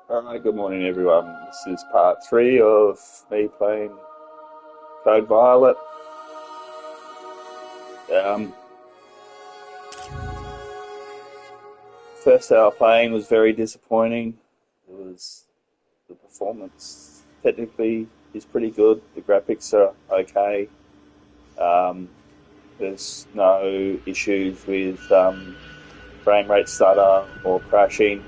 Alright, good morning everyone. This is part three of me playing Code Violet. Um, First hour playing was very disappointing. It was the performance technically is pretty good. The graphics are okay. Um, there's no issues with frame rate stutter or crashing.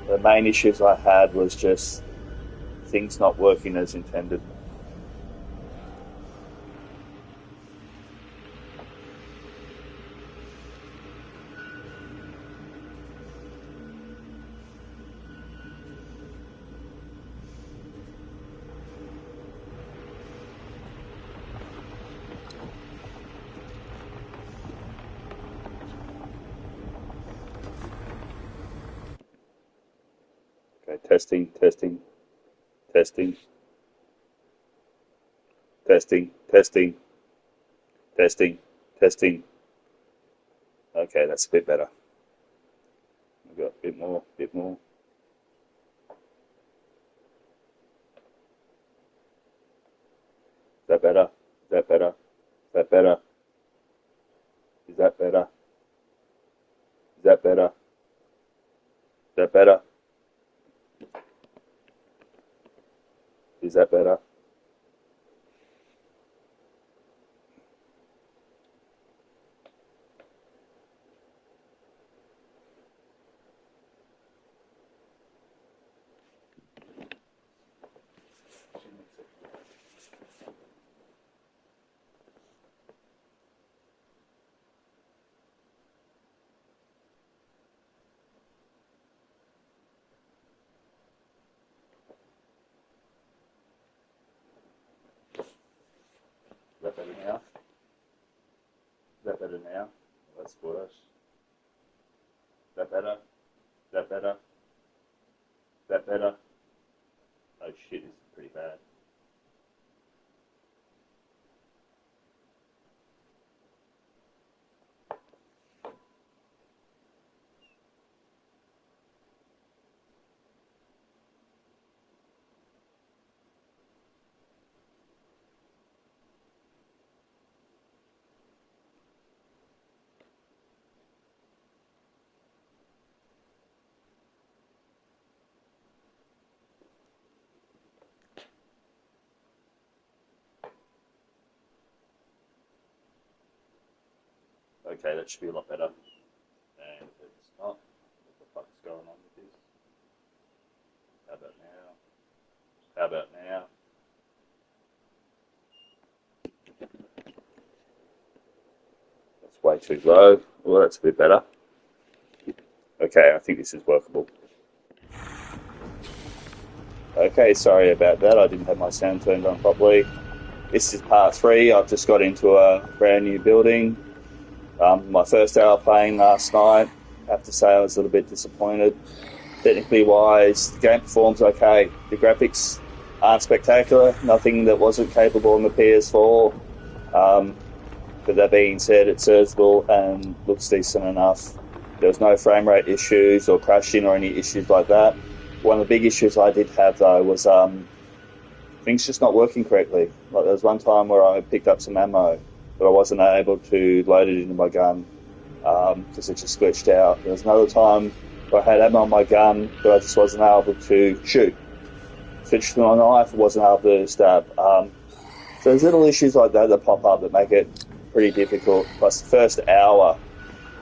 The main issues I had was just things not working as intended. Okay, testing, testing, testing, testing, testing, testing, testing. Okay, that's a bit better. We've got a bit more, bit more. Is that better? Is that better? Is that better? Is that better? Is that better? Is that better? Is that better? Is that better now? Is that better now? That's worse. Is that better? Is that better? Is that better? Oh shit, this is pretty bad. Okay, that should be a lot better. And it's not. What the fuck's going on with this? How about now? How about now? That's way too low. Well, that's a bit better. Okay, I think this is workable. Okay, sorry about that. I didn't have my sound turned on properly. This is part three. I've just got into a brand new building. My first hour playing last night, I have to say I was a little bit disappointed. Technically wise, the game performs okay. The graphics aren't spectacular, nothing that wasn't capable on the PS4. But that being said, it's serviceable and looks decent enough. There was no frame rate issues or crashing or any issues like that. One of the big issues I did have though was things just not working correctly. Like there was one time where I picked up some ammo, but I wasn't able to load it into my gun because it just glitched out. There was another time where I had ammo on my gun, but I just wasn't able to shoot. Switched to my knife, I wasn't able to stab. So there's little issues like that that pop up that make it pretty difficult. Plus the first hour,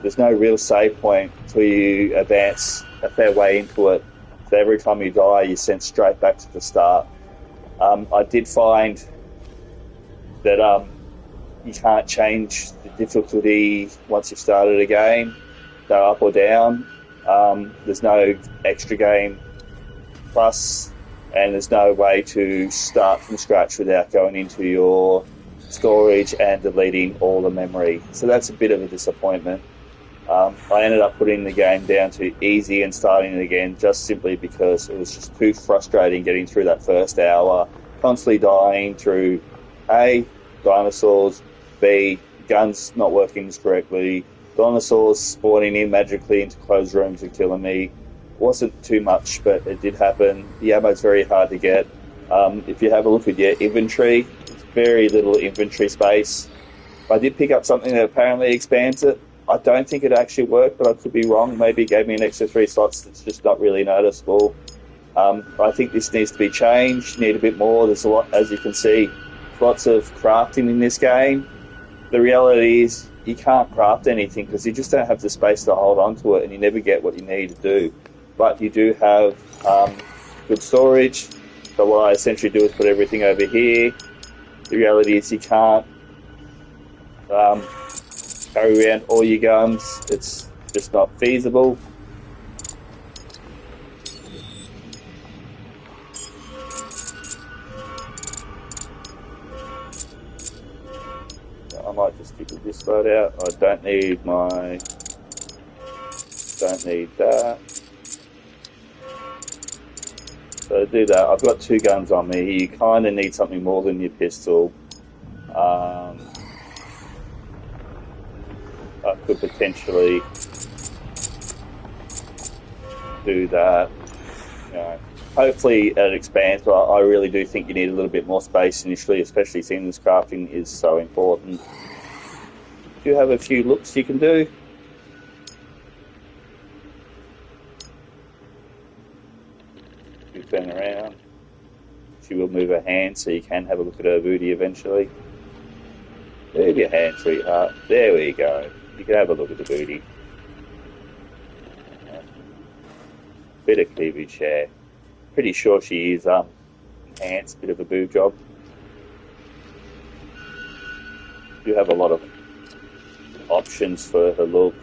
there's no real save point until you advance a fair way into it. So every time you die, you're sent straight back to the start. I did find that you can't change the difficulty once you've started a game, go up or down. There's no extra game plus, and there's no way to start from scratch without going into your storage and deleting all the memory. So that's a bit of a disappointment. I ended up putting the game down to easy and starting it again just simply because it was just too frustrating getting through that first hour, constantly dying through A, dinosaurs, B, guns not working correctly, dinosaurs spawning in magically into closed rooms and killing me, wasn't too much, but it did happen. The ammo's very hard to get. If you have a look at your inventory, it's very little inventory space. I did pick up something that apparently expands it. I don't think it actually worked, but I could be wrong. Maybe it gave me an extra 3 slots that's just not really noticeable. I think this needs to be changed, need a bit more. There's a lot, as you can see, lots of crafting in this game. The reality is you can't craft anything because you just don't have the space to hold on to it, and you never get what you need to do. But you do have good storage. So what I essentially do is put everything over here. The reality is you can't carry around all your guns. It's just not feasible. I might just stick with this load out. I don't need that. So to do that, I've got 2 guns on me. You kind of need something more than your pistol. I could potentially do that. You know, hopefully it expands, but I really do think you need a little bit more space initially, especially seeing this crafting is so important. Do you have a few looks you can do? You turn around. She will move her hand so you can have a look at her booty eventually. Move your hand, sweetheart. There we go. You can have a look at the booty. Bit of cleavage there. Pretty sure she is enhanced, bit of a boob job. You have a lot of options for her look.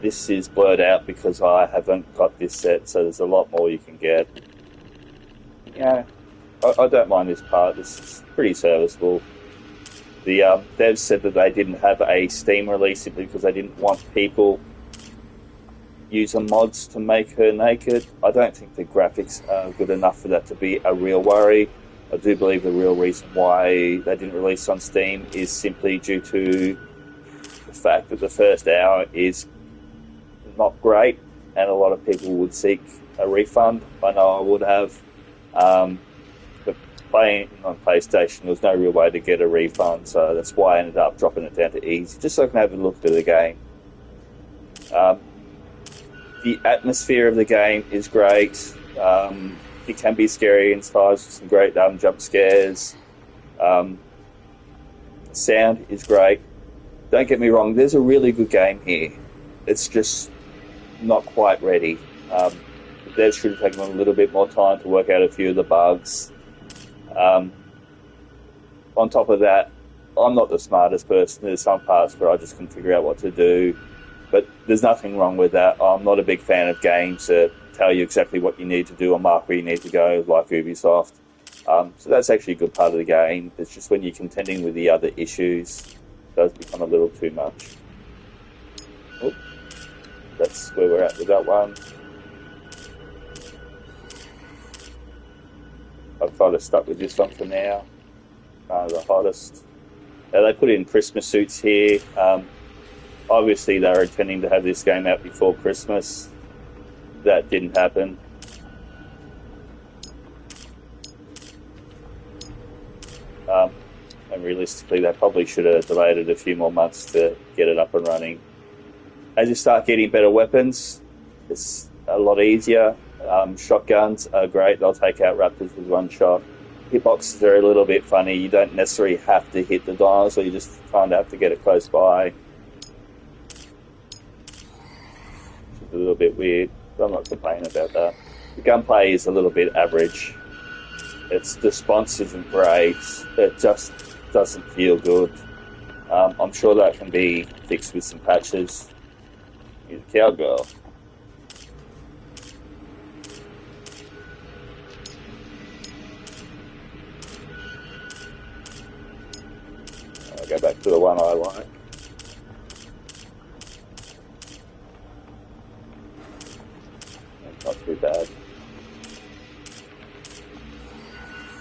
This is blurred out because I haven't got this set, so there's a lot more you can get. Yeah, I don't mind this part. This is pretty serviceable. The devs said that they didn't have a Steam release simply because they didn't want people using mods to make her naked. I don't think the graphics are good enough for that to be a real worry. I do believe the real reason why they didn't release on Steam is simply due to the fact that the first hour is not great and a lot of people would seek a refund. I know I would have. But playing on PlayStation, there was no real way to get a refund, so that's why I ended up dropping it down to easy, just so I can have a look at the game. The atmosphere of the game is great. It can be scary in size with some great jump scares. Sound is great. Don't get me wrong, there's a really good game here. It's just not quite ready. The devs should have taken a little bit more time to work out a few of the bugs. On top of that, I'm not the smartest person. There's some parts where I just couldn't figure out what to do. But there's nothing wrong with that. I'm not a big fan of games that tell you exactly what you need to do or mark where you need to go, like Ubisoft. So that's actually a good part of the game. It's just when you're contending with the other issues, it does become a little too much. Oh, that's where we're at with that one. I've kind of stuck with this one for now. The hottest. Now they put in Christmas suits here. Obviously, they were intending to have this game out before Christmas. That didn't happen. And realistically, they probably should have delayed it a few more months to get it up and running. As you start getting better weapons, it's a lot easier. Shotguns are great. They'll take out raptors with one shot. Hitboxes are a little bit funny. You don't necessarily have to hit the dinosaur. You just kind of have to get it close by. A little bit weird, but I'm not complaining about that. The gunplay is a little bit average. The response isn't great. It just doesn't feel good. I'm sure that can be fixed with some patches. Here's a cowgirl. I'll go back to the one I like. Not too bad.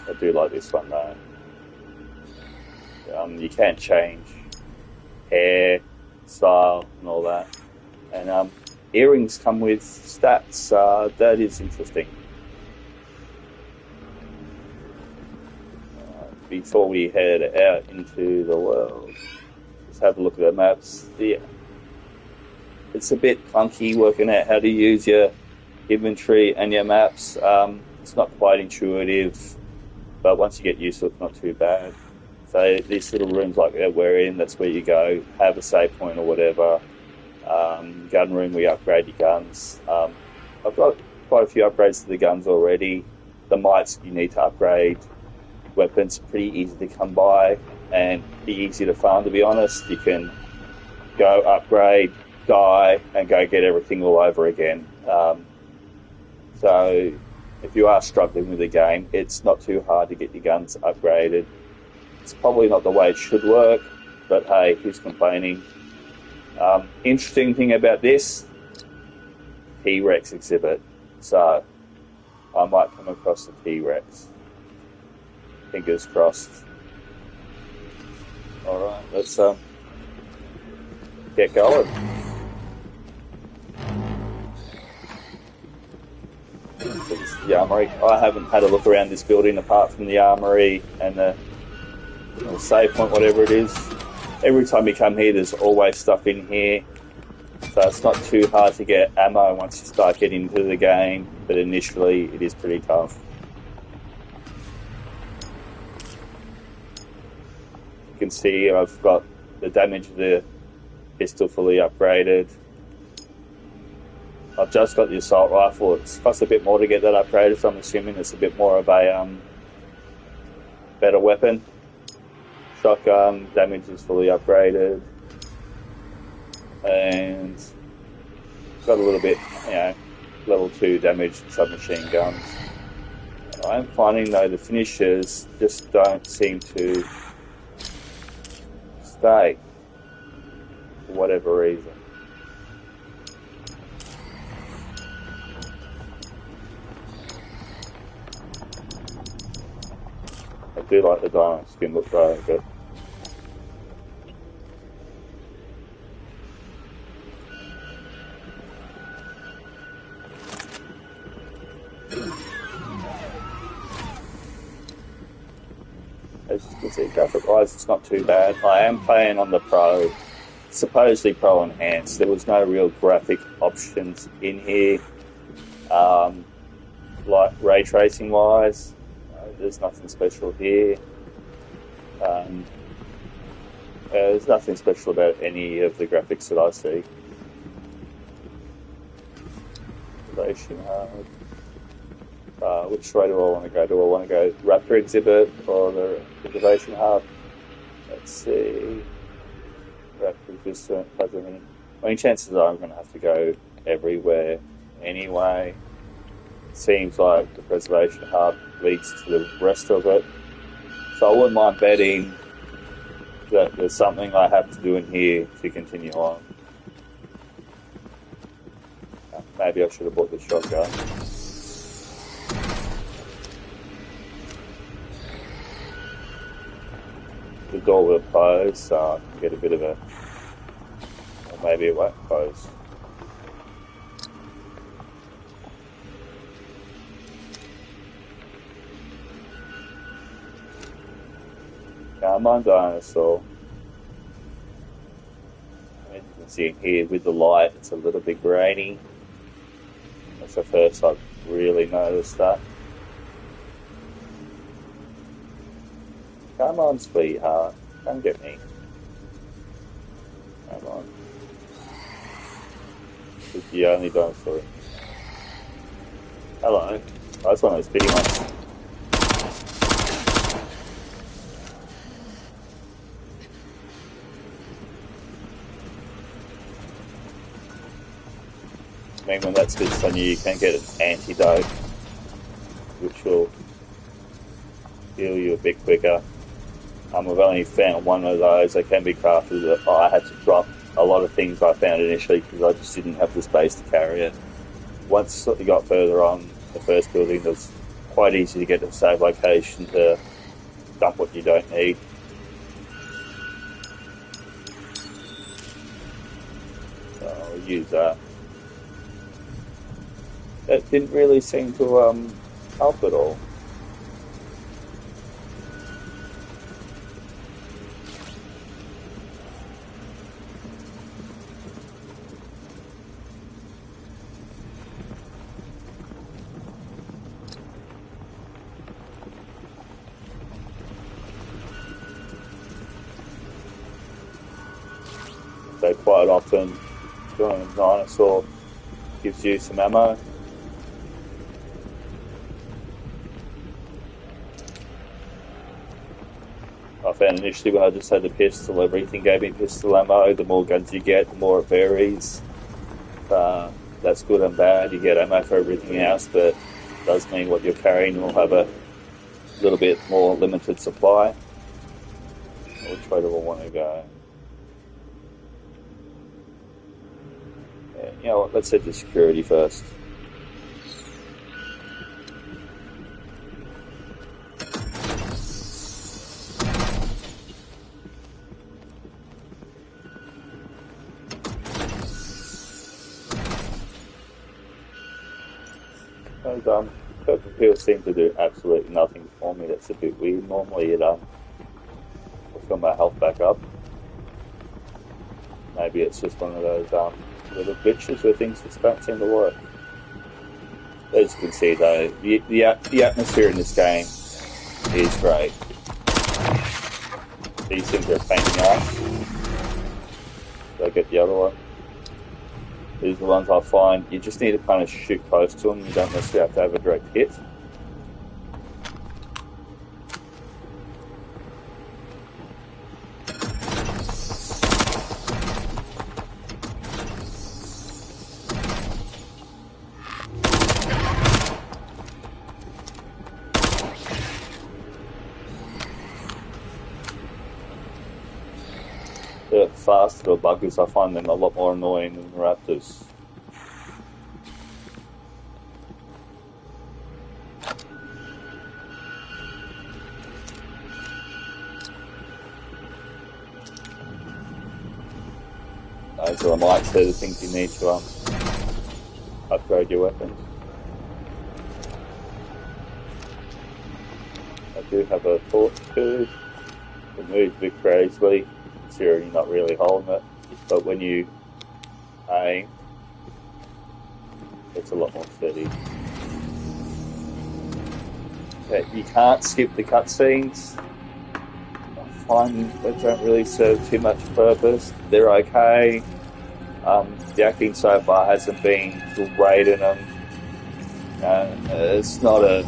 I do like this one though. You can change hair, style, and all that. And earrings come with stats. That is interesting. Before we head out into the world, let's have a look at the maps. Yeah, it's a bit clunky working out how to use your inventory and your maps. It's not quite intuitive, but once you get used to it, it's not too bad. So these little rooms like that we're in, that's where you go, have a save point or whatever. Gun room, we upgrade your guns. I've got quite a few upgrades to the guns already. The mites you need to upgrade. Weapons pretty easy to come by and be easy to farm, to be honest. You can go upgrade, die, and go get everything all over again. So if you are struggling with the game, it's not too hard to get your guns upgraded. It's probably not the way it should work, but hey, who's complaining? Interesting thing about this, T-Rex exhibit. So I might come across the T-Rex. Fingers crossed. Alright, let's get going. The armory. I haven't had a look around this building apart from the armory and the save point, whatever it is. Every time you come here, there's always stuff in here. So it's not too hard to get ammo once you start getting into the game, but initially it is pretty tough. You can see I've got the damage of the pistol fully upgraded. I've just got the assault rifle. It's cost a bit more to get that upgraded, so I'm assuming it's a bit more of a better weapon. Shotgun damage is fully upgraded, and got a little bit, level 2 damage submachine guns. I'm finding though the finishers just don't seem to stay for whatever reason. I do like the diamond skin look though, but as you can see, graphic-wise, it's not too bad. I am playing on the Pro, supposedly Pro Enhanced. There was no real graphic options in here, like ray tracing-wise. There's nothing special here. There's nothing special about any of the graphics that I see. Observation Hub. Which way do I want to go? Do I want to go Raptor Exhibit or the Observation Hub? Let's see. Raptor Exhibit. I mean, chances are I'm going to have to go everywhere anyway. It seems like the Preservation Hub leads to the rest of it. So I wouldn't mind betting that there's something I have to do in here to continue on. Maybe I should have bought the shotgun. The door will close, so I can get a bit of a... Or maybe it won't close. Come on, dinosaur. As you can see here with the light, it's a little bit grainy. That's the first I've really noticed that. Come on, sweetheart. Come get me. Come on. This is the only dinosaur. Hello. Oh, that's one of those bitty ones. I mean, when that spits on you, you can get an antidote, which will heal you a bit quicker. I've only found one of those. They can be crafted. I had to drop a lot of things I found initially because I just didn't have the space to carry it. Once you got further on the first building, it was quite easy to get to the save location to dump what you don't need. So I'll use that. That didn't really seem to help at all. So quite often, doing a dinosaur gives you some ammo. I found initially when I just had the pistol, everything gave me pistol ammo. The more guns you get, the more it varies. That's good and bad. You get ammo for everything else, but it does mean what you're carrying will have a little bit more limited supply. Which way do I want to go? Yeah, you know what, let's head to security first. Those purple pills seem to do absolutely nothing for me. That's a bit weird. Normally it puts my health back up. Maybe it's just one of those little glitches where things just don't seem to work. As you can see though, the atmosphere in this game is great. These things are a pain in the ass. So I get the other one. These are the ones I find you just need to kind of shoot close to them. You don't necessarily have to have a direct hit. The faster the buggers, I find them a lot more annoying than the raptors. Those are the mics, they're the things you need to upgrade your weapons. I do have a torch too. It moves a bit crazily. You're not really holding it, but when you aim, it's a lot more steady. Okay, you can't skip the cutscenes. I find they don't really serve too much purpose. They're okay. The acting so far hasn't been great in them. It's not a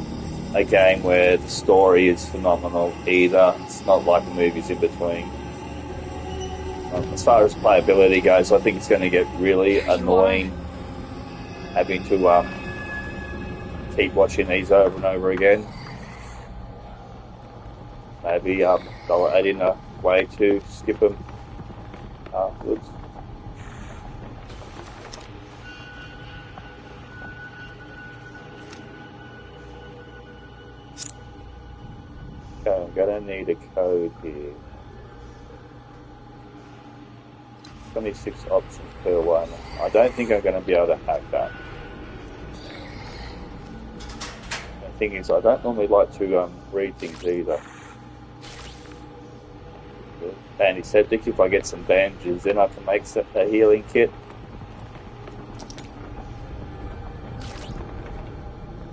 game where the story is phenomenal either. It's not like the movies in between. As far as playability goes, I think it's going to get really annoying having to keep watching these over and over again. Maybe they'll add in a way to skip them afterwards. Okay, I'm going to need a code here. 26 options per one. I don't think I'm going to be able to hack that. The thing is, I don't normally like to read things either. Antiseptic, if I get some bandages, then I can make a healing kit.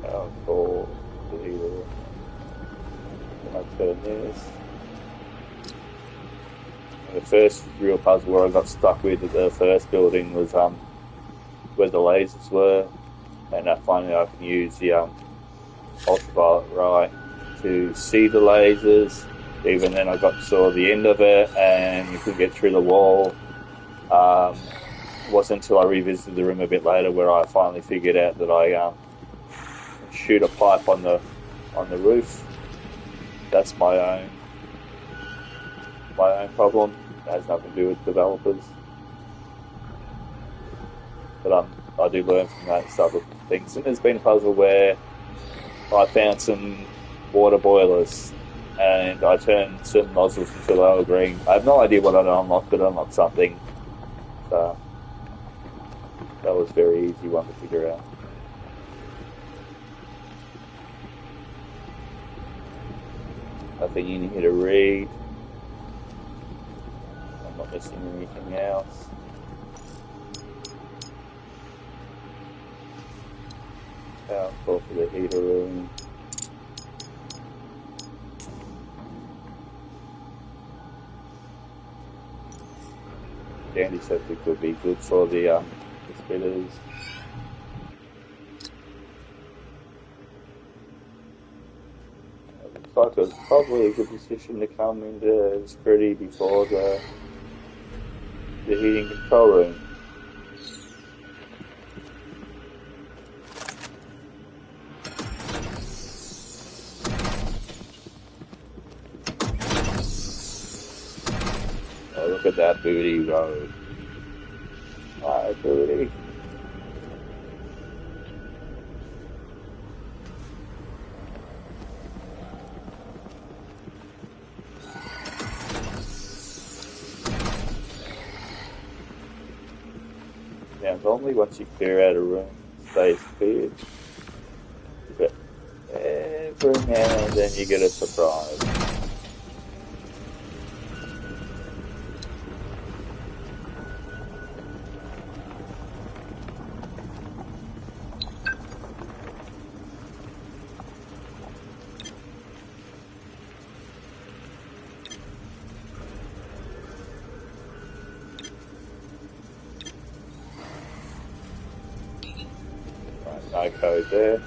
Oh, cool. Can I turn this? The first real puzzle where I got stuck with at the first building was where the lasers were, and finally I can use the ultraviolet ray to see the lasers. Even then I saw the end of it and you could get through the wall. It wasn't until I revisited the room a bit later where I finally figured out that I shoot a pipe on the roof. That's my own problem. It has nothing to do with developers. But I do learn from that stuff of things. And there's been a puzzle where I found some water boilers and I turned certain nozzles until they were green. I have no idea what I'd unlocked, but I unlocked something. So that was a very easy one to figure out. Nothing in here to read. I'm not missing anything else. Power cord for the heater room. The antiseptic would be good for the spitters. Looks like it's probably a good decision to come into security before the heating control room. Oh, look at that booty road. Hi, booty. Now, normally once you clear out a room, it stays cleared. But every now and then you get a surprise. No code there.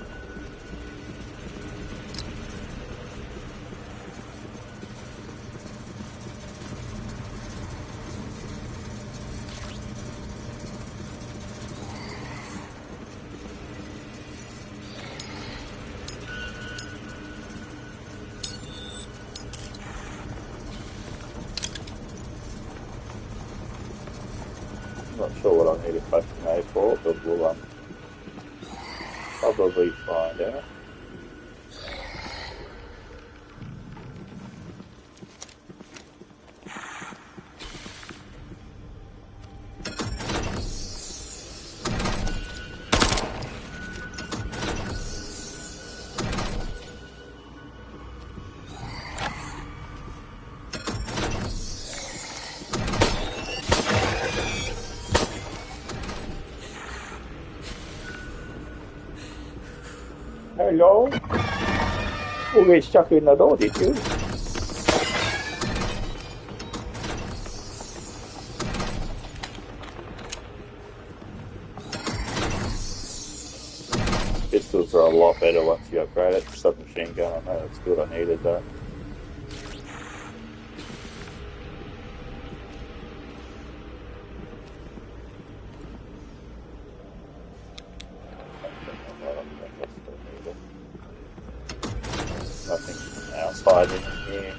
Not sure what I need a question A for, but we'll probably find out. Hello? You get stuck in the door, did you? Pistols are a lot better once you upgrade it. Submachine gun, I know it's good, I needed that. Nothing else hiding in here.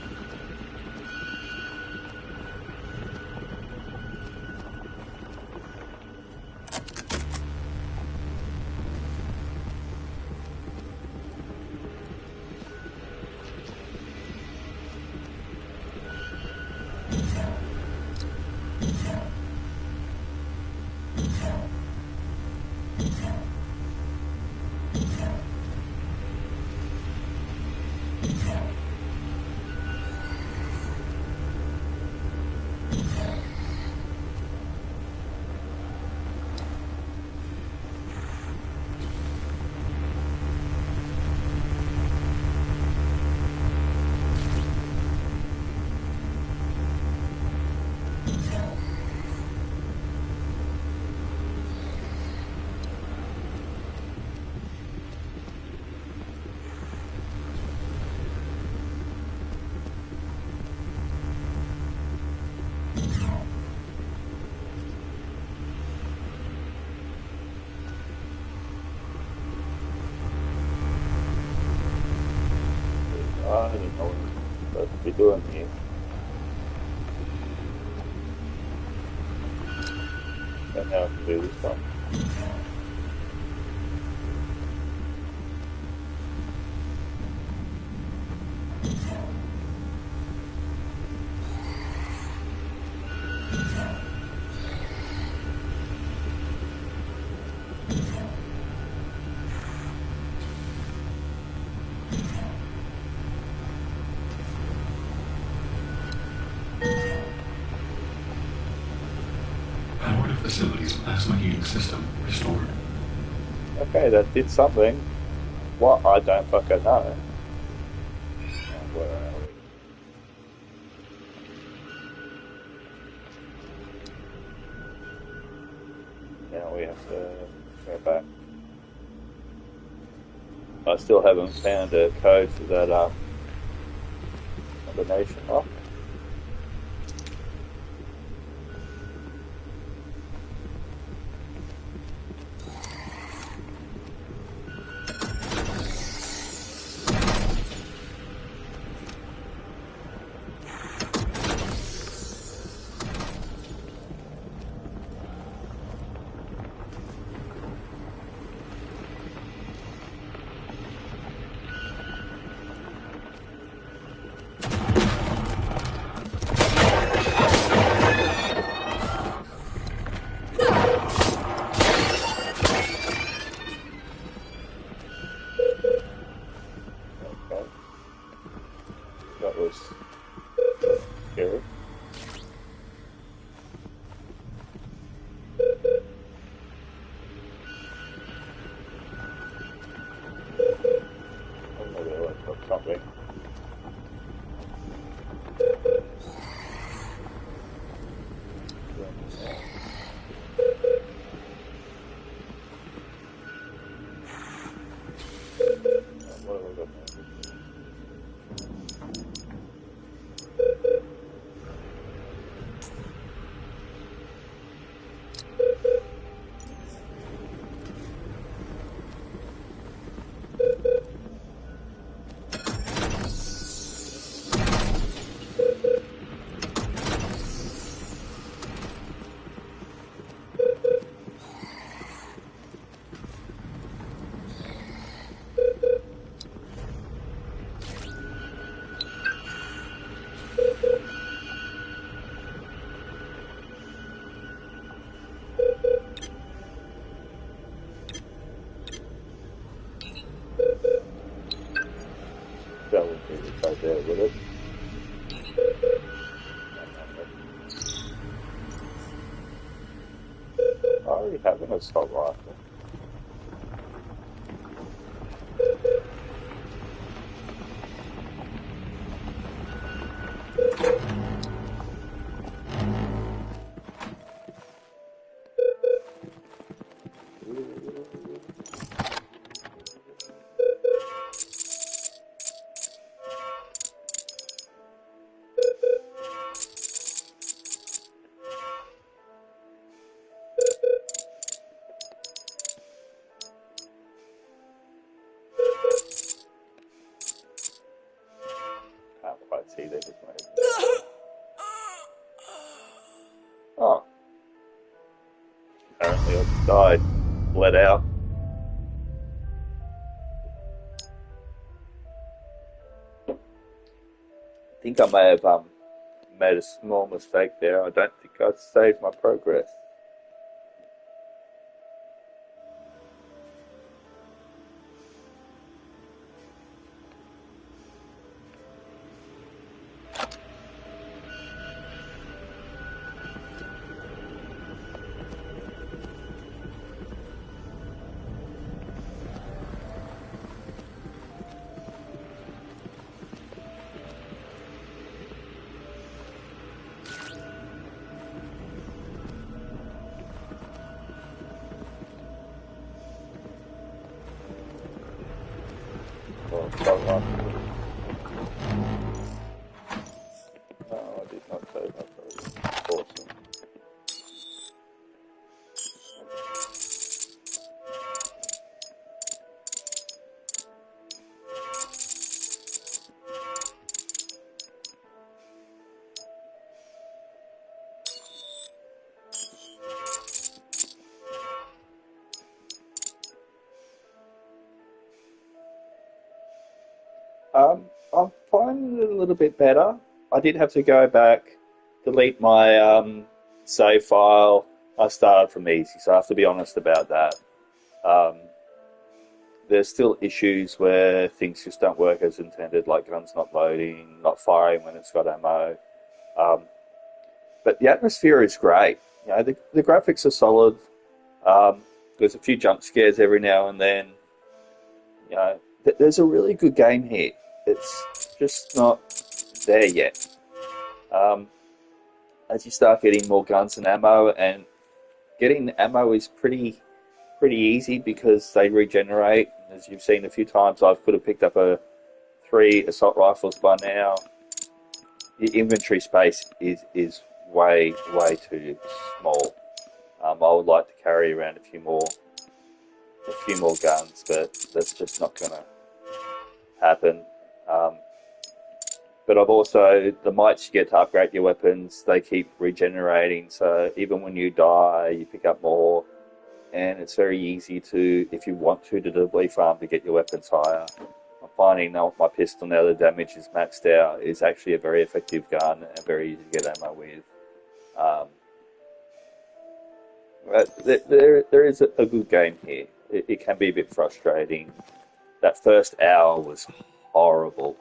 I don't know what to be doing here. And now I can do this stuff. facility's plasma heating system restored. Okay, that did something. What? I don't fucking know. Where are we? Now we have to go back. I still haven't found a code for that combination lock. Okay, that was scary. Oh, maybe I went for something. What have I got now? That would be right there, would it? I already have an assault rifle. Can't quite see that. Oh, apparently I just died. Bled out. I think I may have made a small mistake there. I don't think I saved my progress. Oh, sorry, no, I did not save my progress. Awesome. I'm finding it a little bit better. I did have to go back, delete my save file. I started from easy, so I have to be honest about that. Um, there's still issues where things just don't work as intended, like guns not loading, not firing when it's got ammo. Um, but the atmosphere is great. The graphics are solid. There's a few jump scares every now and then. There's a really good game here. It's just not there yet. Um, as you start getting more guns and ammo, and getting the ammo is pretty easy because they regenerate. As you've seen a few times, I could have picked up three assault rifles by now. The inventory space is way too small. I would like to carry around a few more guns, but that's just not going to happen. But I've also, the mites you get to upgrade your weapons, they keep regenerating, so even when you die, you pick up more, and it's very easy to, if you want to doubly farm to get your weapons higher. I'm finding now with my pistol, now the damage is maxed out, is actually a very effective gun and very easy to get ammo with. But there is a good game here. It can be a bit frustrating. That first hour was horrible.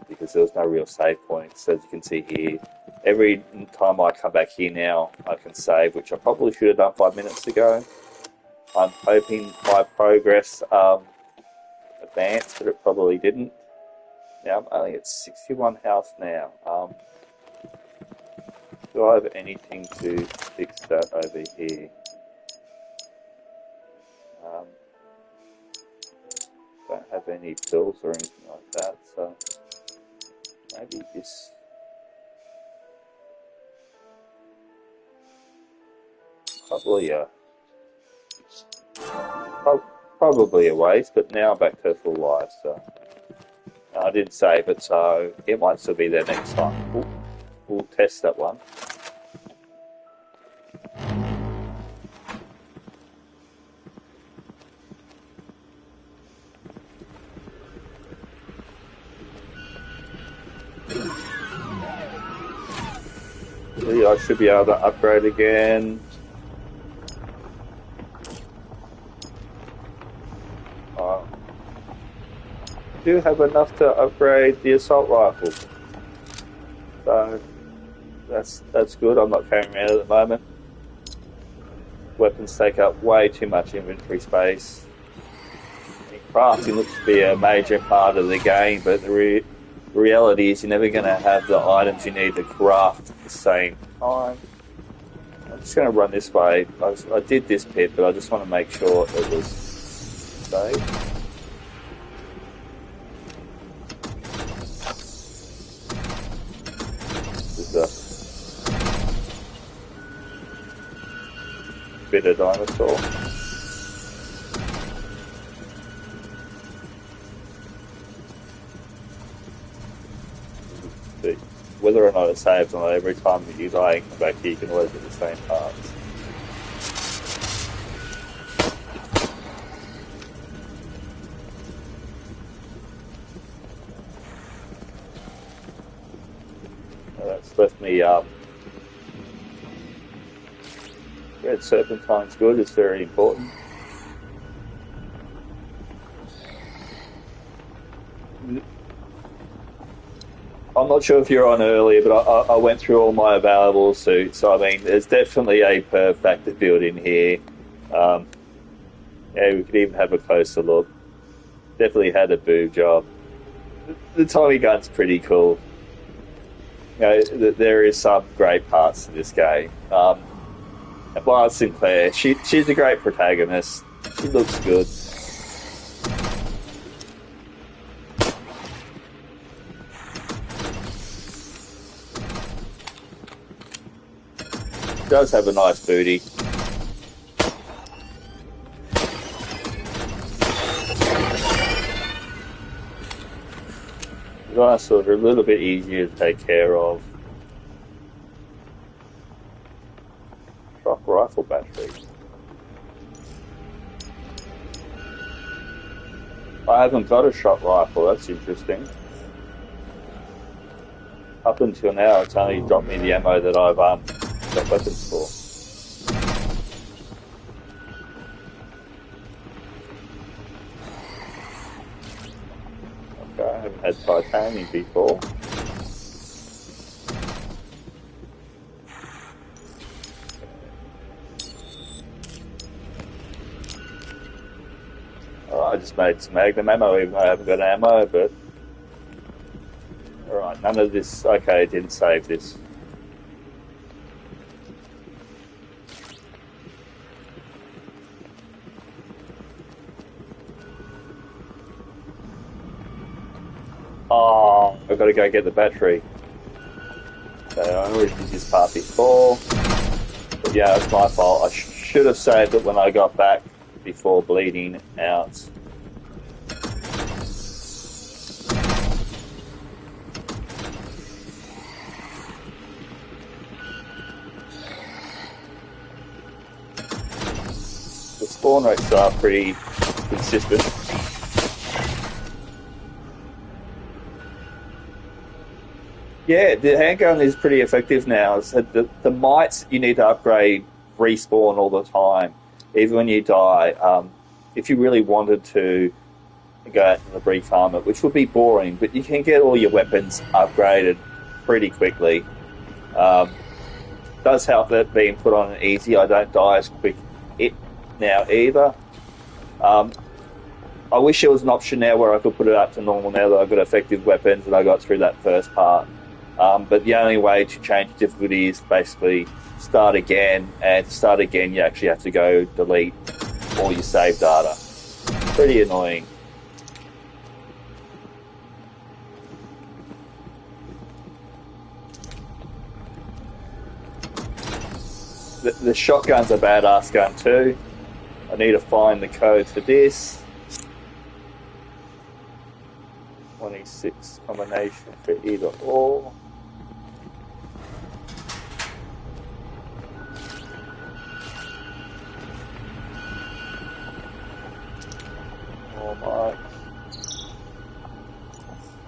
Because there was no real save points. As you can see here, every time I come back here now, I can save, which I probably should have done 5 minutes ago. I'm hoping my progress advanced, but it probably didn't. Now I'm only at 61 health now. Do I have anything to fix that over here? Don't have any pills or anything like that, so maybe this. Probably a waste, but now I'm back to full life, so I didn't save it, so it might still be there next time. We'll test that one. I should be able to upgrade again. I do have enough to upgrade the assault rifle, so that's good. I'm not carrying around at the moment. Weapons take up way too much inventory space. Crafting looks to be a major part of the game, but the reality is you're never going to have the items you need to craft at the same time. I'm just going to run this way. I did this pit, but I just want to make sure it was safe. This is a bit of dinosaur. Whether or not it saves or not, every time you die and come back here, you can always get the same parts. That's left me red serpentine's good, it's very important. I'm not sure if you're on earlier, but I went through all my available suits. So, I mean, there's definitely a perf factor built in here. Yeah, we could even have a closer look. Definitely had a boob job. The Tommy gun's pretty cool. There is some great parts to this game. Violet Sinclair, she's a great protagonist. She looks good. Does have a nice booty. The dinosaurs are a little bit easier to take care of. Shock rifle battery. I haven't got a shot rifle, that's interesting. Up until now, it's only dropped me the ammo that I've got weapons for. Okay, I haven't had titanium before. just made some Magnum ammo, even though I haven't got ammo, but... Alright, none of this... Okay, it didn't save this. Oh, I've got to go get the battery. So I already did this part before. But yeah, it's my fault. I should have saved it when I got back before bleeding out. The spawn rates are pretty consistent. Yeah, the handgun is pretty effective now. So the mites you need to upgrade respawn all the time, even when you die. If you really wanted to go out to the brief farm it, which would be boring, but you can get all your weapons upgraded pretty quickly. Does help that being put on an easy. I don't die as quick now either. I wish there was an option now where I could put it up to normal now that I've got effective weapons that I got through that first part. But the only way to change difficulty is basically start again, and to start again you actually have to go delete all your save data. Pretty annoying. The shotgun's a badass gun too. I need to find the code for this. 26 combination for either or. Oh my.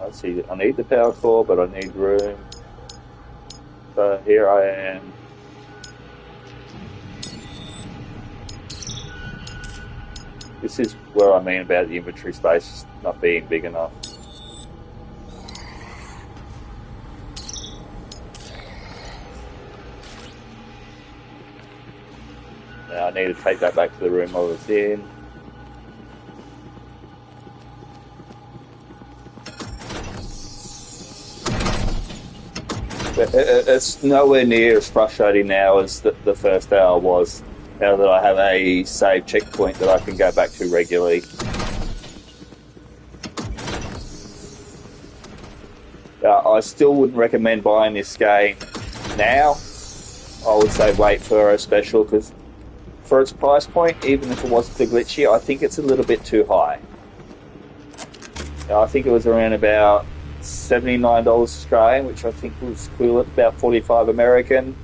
Let's see, I need the power core, but I need room. So here I am. This is where I mean about the inventory space not being big enough. Now I need to take that back to the room I was in. But it's nowhere near as frustrating now as the first hour was. Now that I have a save checkpoint that I can go back to regularly. I still wouldn't recommend buying this game now. I would say wait for a special, because for its price point, even if it wasn't too glitchy, I think it's a little bit too high. I think it was around about $79 Australian, which I think was equivalent about $45 American.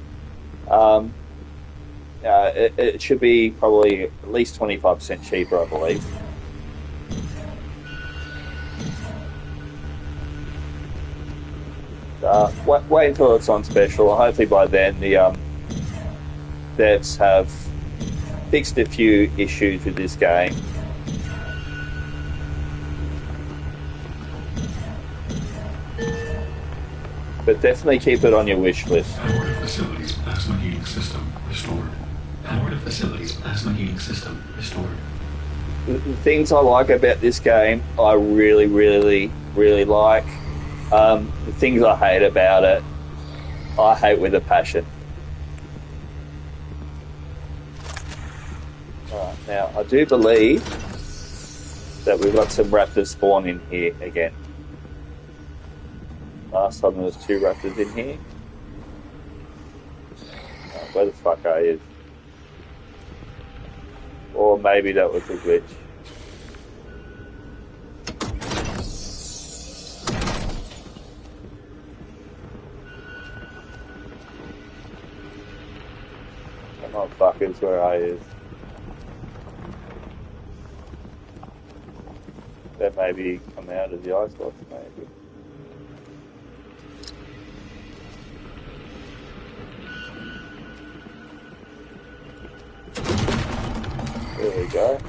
It should be probably at least 25% cheaper, I believe. Wait until it's on special. Hopefully by then the devs have fixed a few issues with this game. But definitely keep it on your wish list. Power to facilities plasma heating system restored. Power to facilities plasma heating system restored. The things I like about this game, I really, really, really like. The things I hate about it, I hate with a passion. Alright, now I do believe that we've got some raptors spawn in here again. Last time there was 2 raptors in here. Where the fuck are you? Or maybe that was a glitch. Come on, fuckers, where are you? That maybe come out of the ice box, maybe. There we go.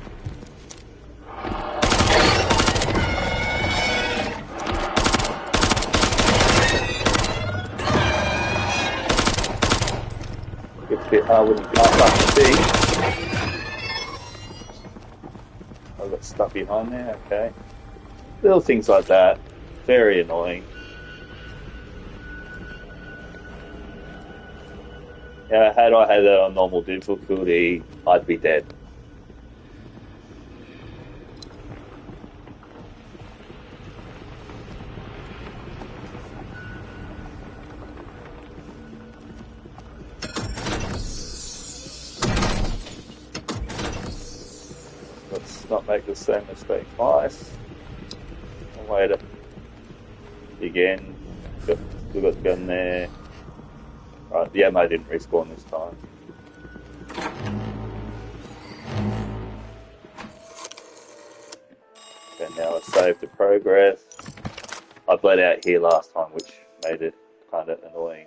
It's a bit hard when you can't fucking see. I've got stuck behind there. Okay. Little things like that. Very annoying. Yeah, had I had that on normal difficulty, I'd be dead. Let's not make the same mistake twice. Wait again. Still got the gun there. Right, the ammo didn't respawn this time. And now I saved the progress. I bled out here last time, which made it kind of annoying.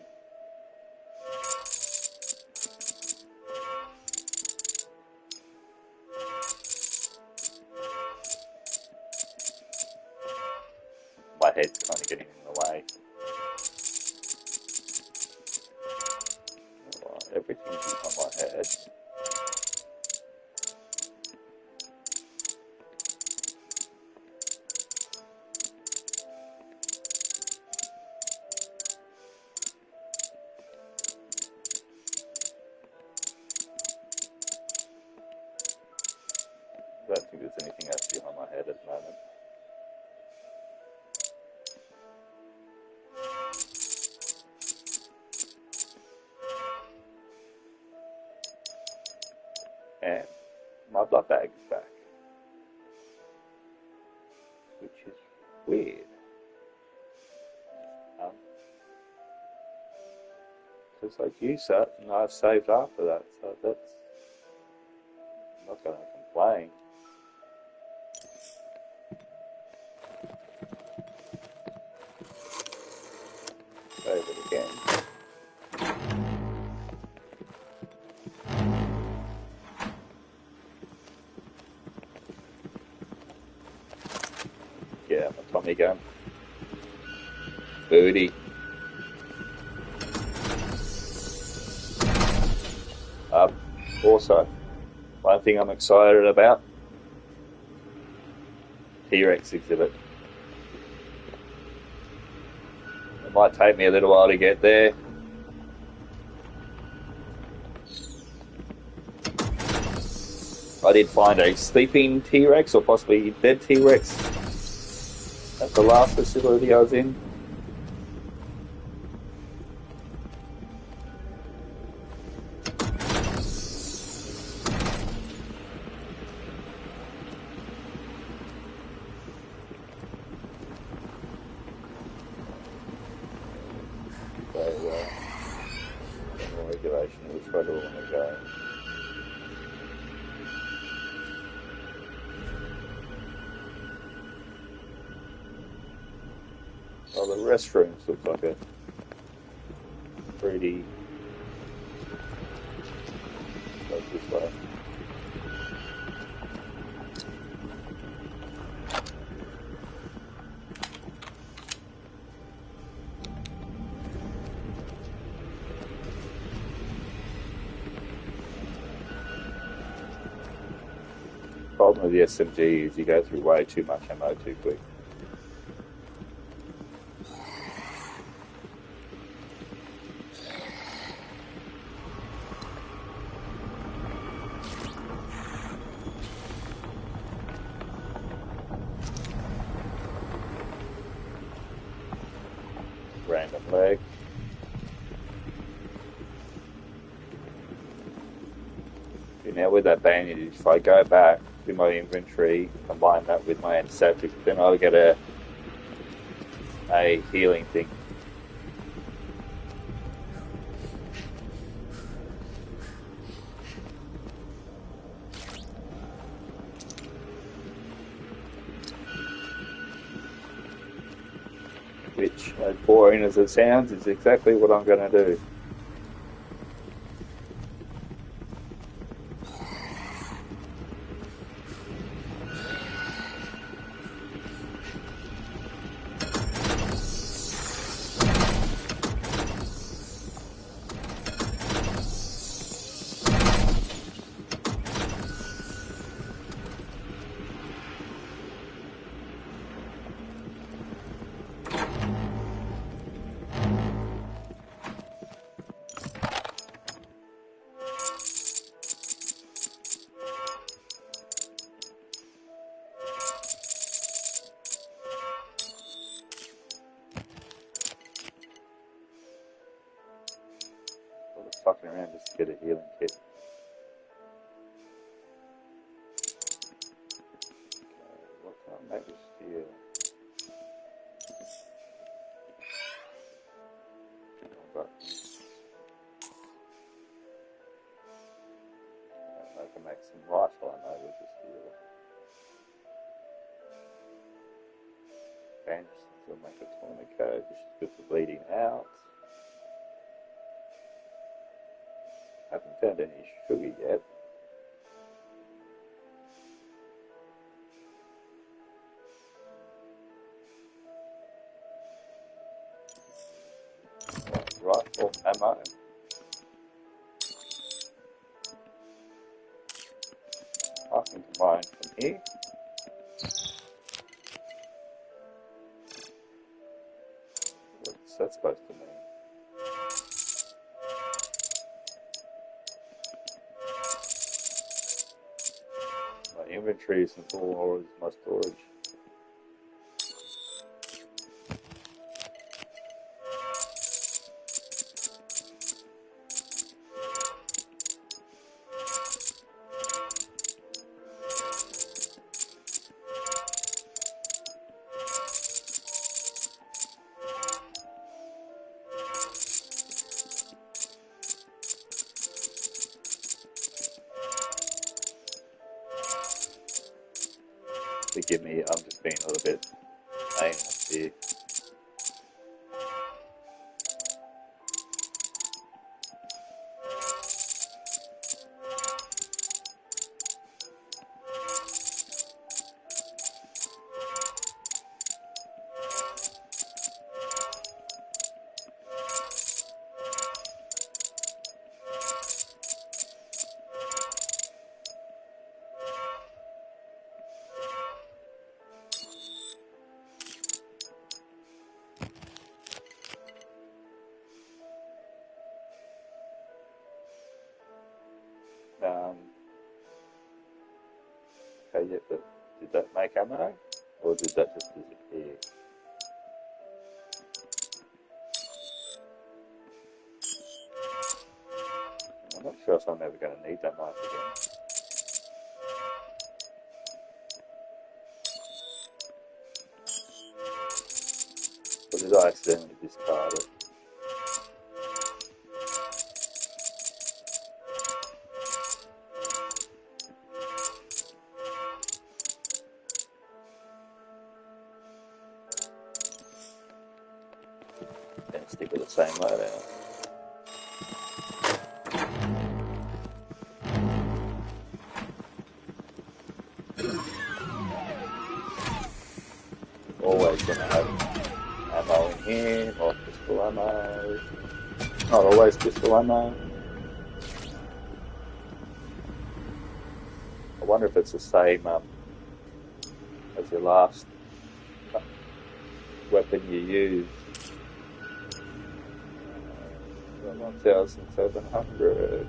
My head's kind of getting in the way. Everything's on my head. I don't think there's anything else behind my head at the moment. And my blood bag is back, which is weird. So it's like use that, and I've saved after that, so that's I'm not going to complain. Save it again. Yeah, my Tommy gun. Booty. Also, one thing I'm excited about, T-Rex exhibit. It might take me a little while to get there. I did find a sleeping T-Rex, or possibly dead T-Rex, at the last facility I was in. Regulation, which way do I want to go? Oh, the restrooms look like a pretty... Goes this way. Problem with the SMG is you go through way too much ammo too quick. Random leg. Now with that bandage, if I go back to my inventory, combine that with my antiseptic, then I'll get a healing thing. Which, as boring as it sounds, is exactly what I'm going to do. fucking around just to get a healing kit. Okay, what can I make with steel? I can make some rifle ammo with the steel. Bandages will make a tourniquet, which is good for bleeding out. Haven't found any sugar yet. Rifle ammo. I can combine from here. What's that supposed to mean? My inventory isn't full, or is my storage? Forgive me, I'm just being a little bit aimless here. Okay, yeah, but did that make ammo? Or did that just disappear? I'm not sure if I'm ever going to need that knife again. Or did I accidentally discard it? Then stick with the same loadout. Always gonna have ammo in here, or pistol ammo. Not always pistol ammo. I wonder if it's the same as your last weapon you used. 1,700.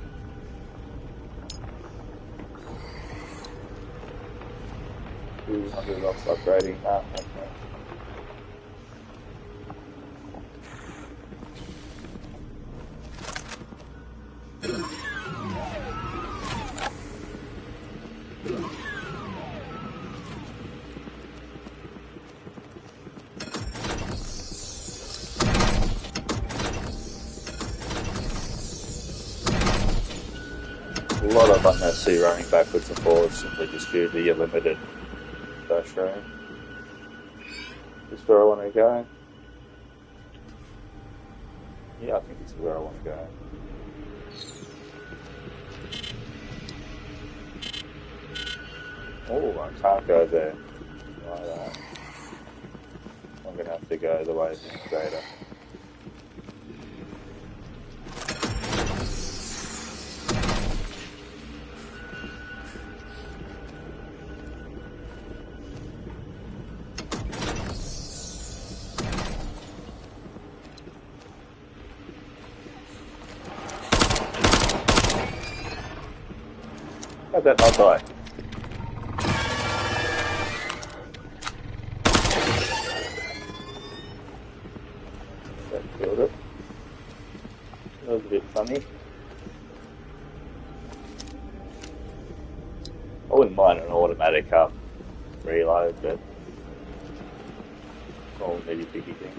$200 upgrading that. Okay. A lot of unnecessary running backwards and forwards simply just due to your limited dash range. Is where I want to go? Yeah, I think it's where I want to go. Oh, I can't go there. Right, I'm going to have to go the way straighter. How'd that not die? That killed it. That was a bit funny. pick up, reload, but all nitty picky thing.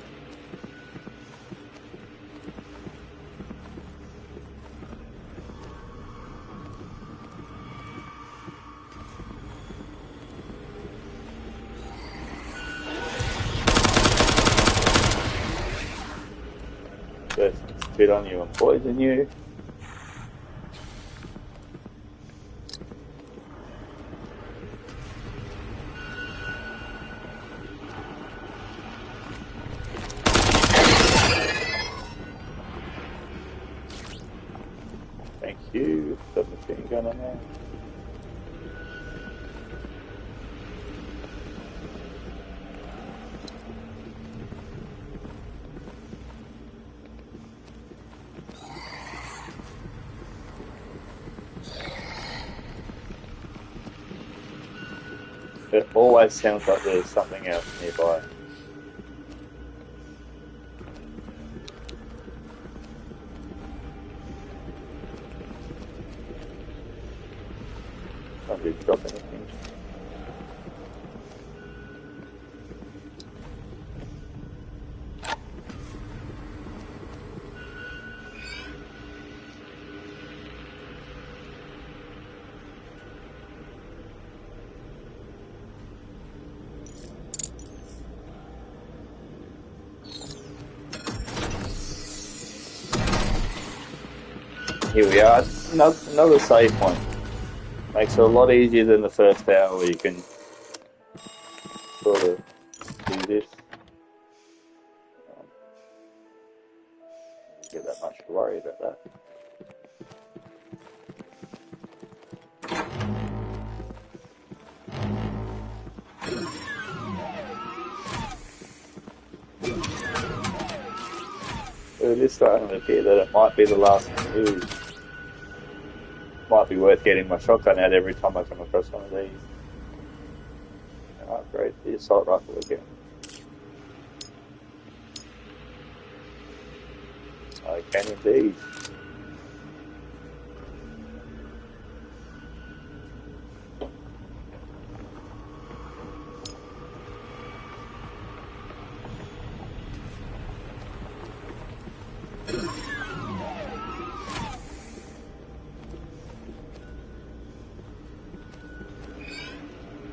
Just spit on you and poison you. Thank you. Got the machine gun on there. It always sounds like there's something else nearby. Can't really drop anything. Here we are, another save point. Makes it a lot easier than the first hour where you can sort of do this. Don't get that much to worry about that. It is starting to appear that it might be the last move. Might be worth getting my shotgun out every time I come across one of these. And upgrade the assault rifle again. I can indeed.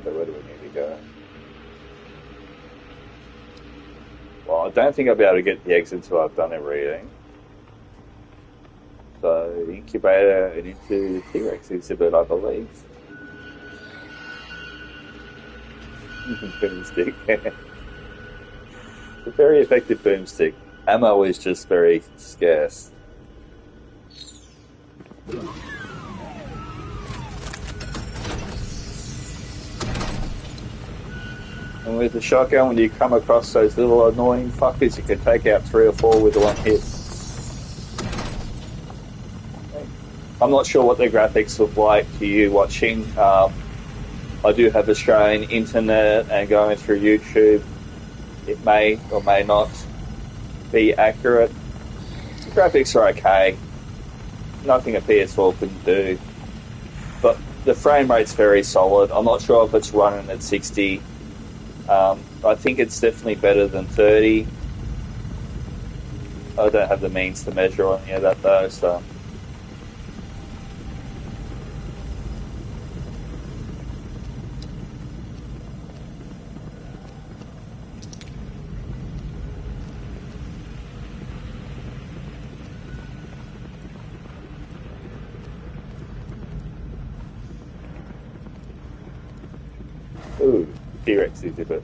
So where do we need to go? Well, I don't think I'll be able to get the exit until I've done everything. So, incubator and into the T-Rex exhibit, I believe. Boomstick. It's a very effective boomstick. Ammo is just very scarce. And with the shotgun, when you come across those little annoying fuckers, you can take out 3 or 4 with one hit. I'm not sure what the graphics look like to you watching. I do have Australian internet, and going through YouTube, it may or may not be accurate. The graphics are okay. Nothing a PS4 couldn't do. But the frame rate's very solid. I'm not sure if it's running at 60. I think it's definitely better than 30. I don't have the means to measure any of that though, so. Ooh, T-Rex exhibit.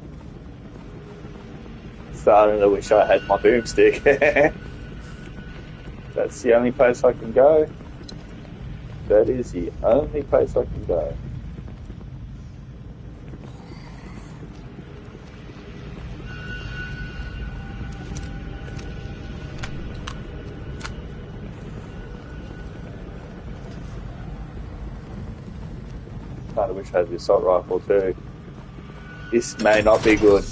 Starting to wish I had my boomstick. That's the only place I can go. That is the only place I can go. Kinda wish I had the assault rifle too. This may not be good.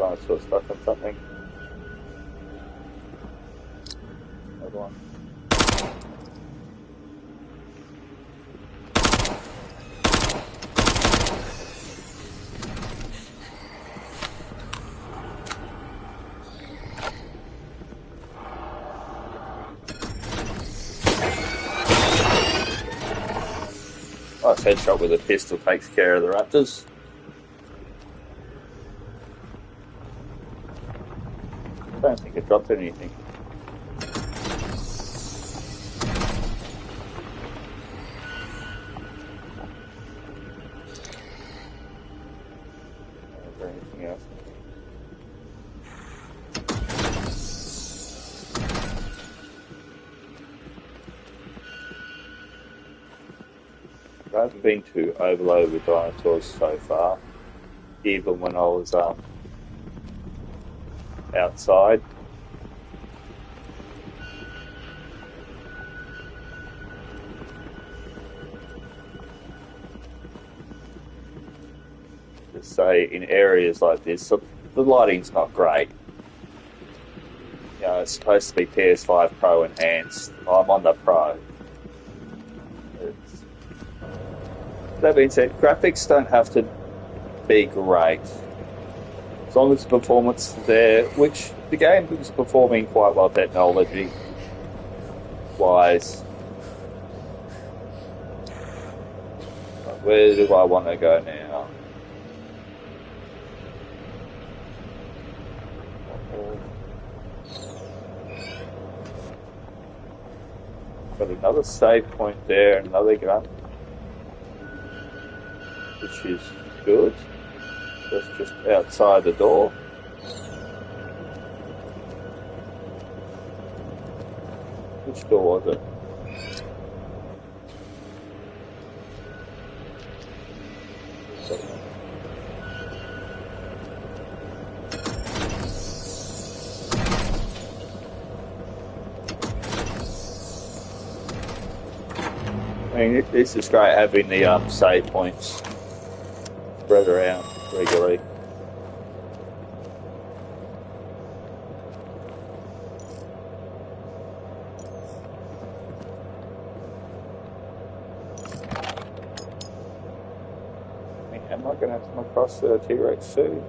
Dinosaur stuck on something. Another one. Nice headshot with a pistol takes care of the raptors. I don't think it dropped anything. Is there anything else? I haven't been too overloaded with dinosaurs so far, even when I was outside. Just say in areas like this, so the lighting's not great. You know, it's supposed to be PS5 Pro enhanced. I'm on the Pro. That being said, graphics don't have to be great. As long as the performance is there, which the game is performing quite well technology-wise. Where do I want to go now? Got another save point there, another gun. Which is good. That's just outside the door. Which door was it? I mean, this is great having the save points spread around regularly. I mean, am I going to have to come across the T-Rex soon?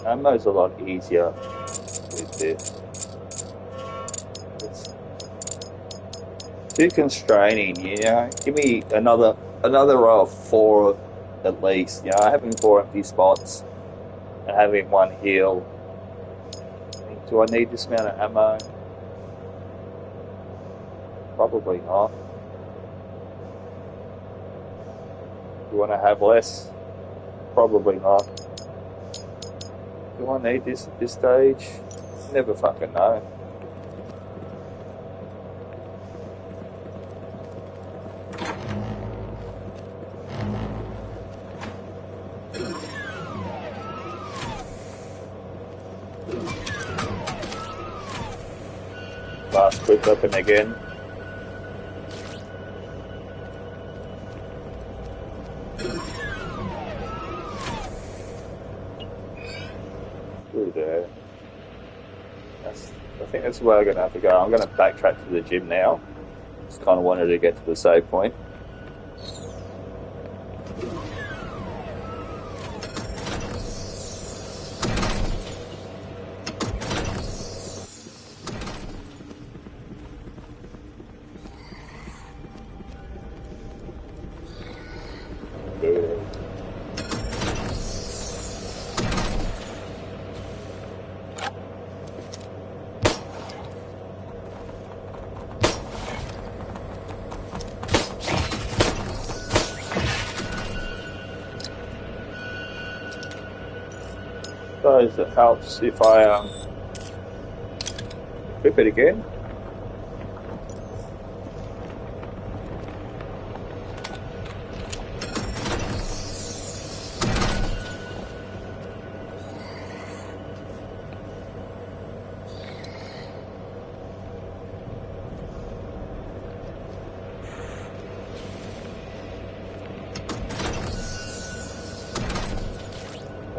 Ammo's a lot easier with this. It's too constraining, you know. Give me another row of 4 at least. You know, having 4 empty spots and having 1 heal. I mean, do I need this amount of ammo? Probably not. Do you want to have less? Probably not. Do I need this at this stage? Never fucking know. Last quick weapon again. There. I think that's where I'm going to have to go. I'm going to backtrack to the gym now. Just kind of wanted to get to the save point. Suppose it helps if I equip it again.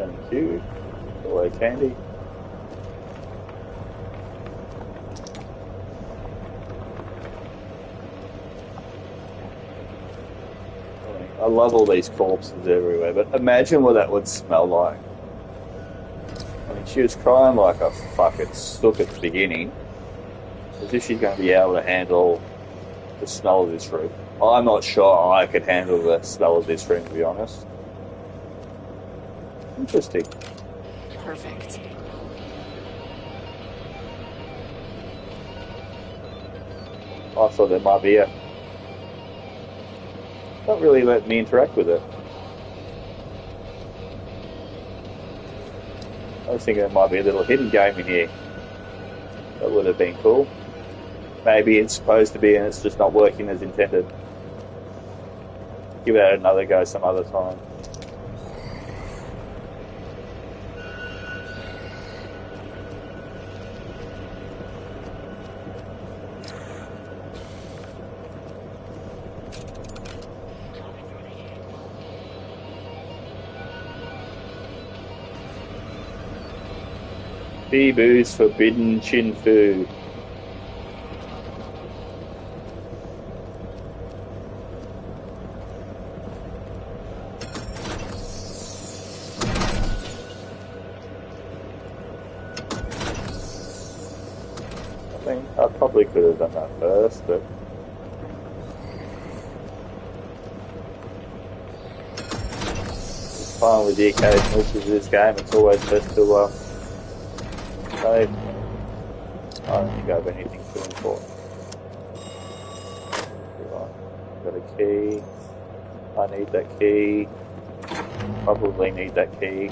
Thank you. Hello, Candy. I love all these corpses everywhere, but imagine what that would smell like. I mean, she was crying like a fucking sook at the beginning, as if she's going to be able to handle the smell of this room. I'm not sure I could handle the smell of this room, to be honest. Interesting. Perfect. I thought there might be a... Not really let me interact with it. I was thinking there might be a little hidden game in here. That would have been cool. Maybe it's supposed to be and it's just not working as intended. Give that another go some other time. Bee-Boo's Forbidden Chin Fu. I mean, I probably could have done that first, but... It's fine with the occasional issues of this game, it's always best to, save. I don't think I have anything too important. Right. Got a key. I need that key. Probably need that key.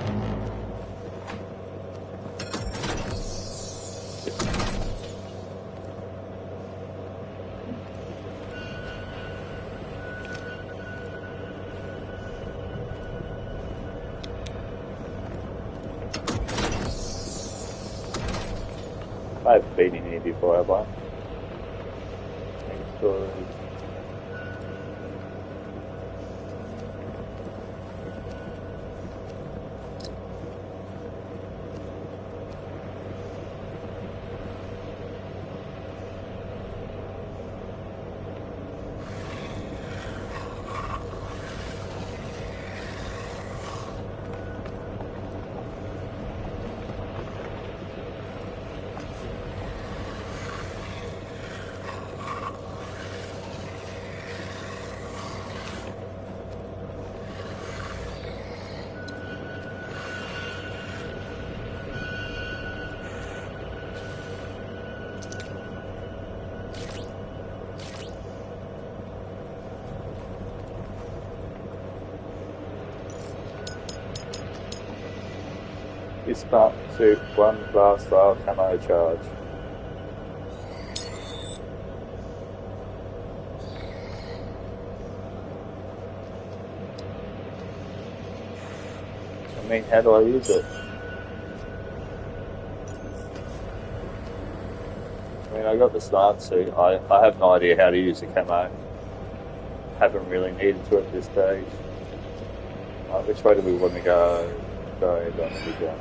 I've been in here before, have I? It's not to one blast style camo charge. I mean, how do I use it? I mean, I got the start suit. I have no idea how to use the camo. Haven't really needed to at this stage. Which way do we want to go? Sorry, don't want to be going.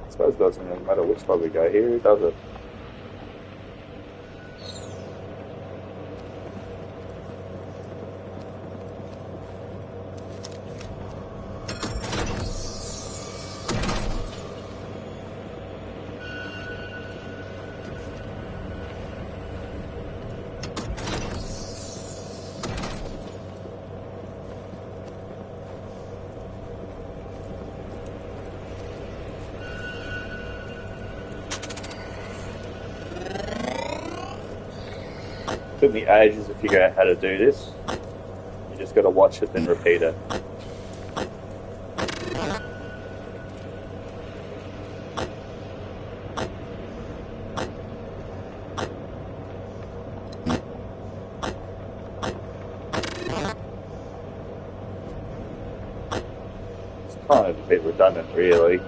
I suppose it doesn't really matter which way we go here, does it? Took me ages to figure out how to do this. You just got to watch it then repeat it. kind of a bit redundant, really.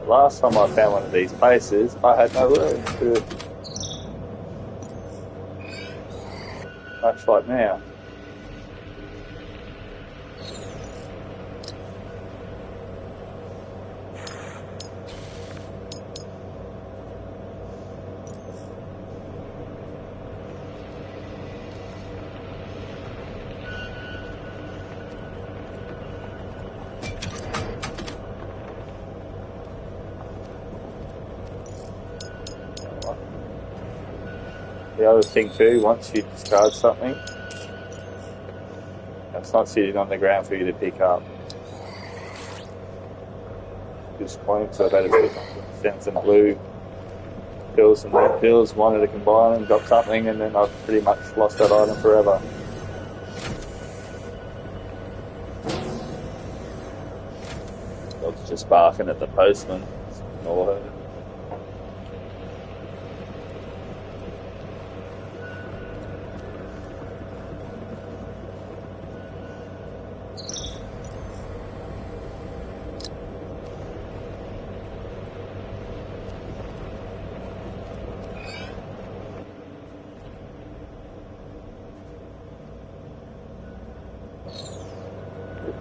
Last time I found one of these places, I had no room to it. Much like now. The other thing too, once you discard something, it's not sitting on the ground for you to pick up. Just point, so I better send some blue pills and red pills, wanted to combine them, got something, and then I've pretty much lost that item forever. Dog's just barking at the postman. Ignore her.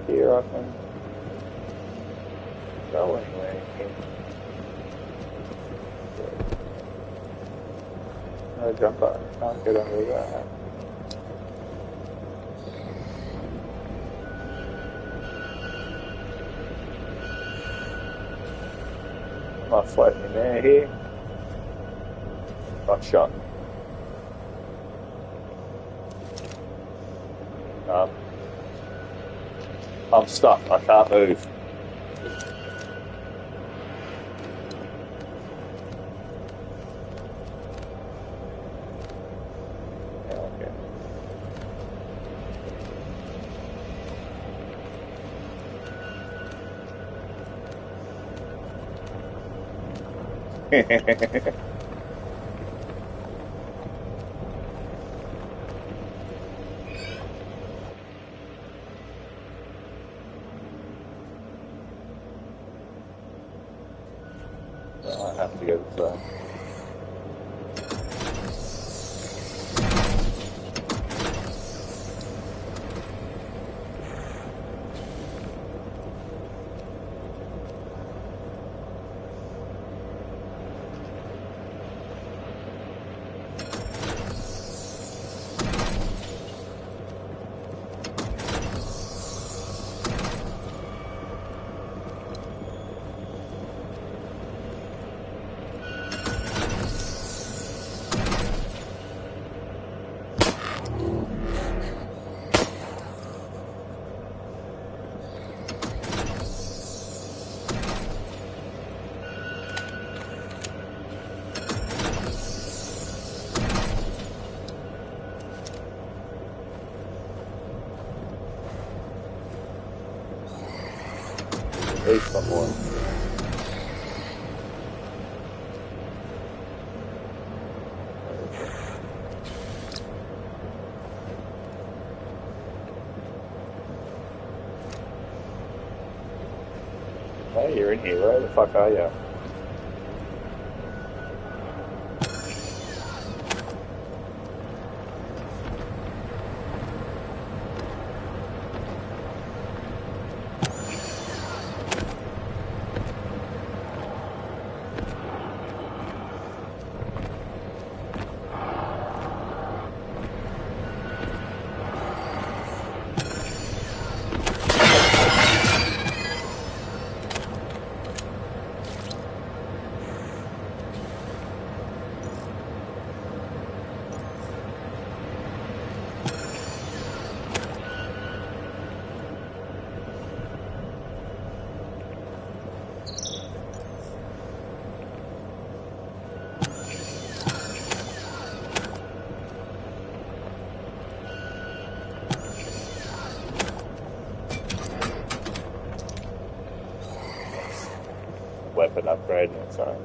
Here I can go anywhere. No jump button, can't get under that. Am I floating in there here? Got shot. I'm stuck, I can't move. Okay. I have to go this way. At least someone. Hey, you're in here. Where the fuck are you? radiant, sorry.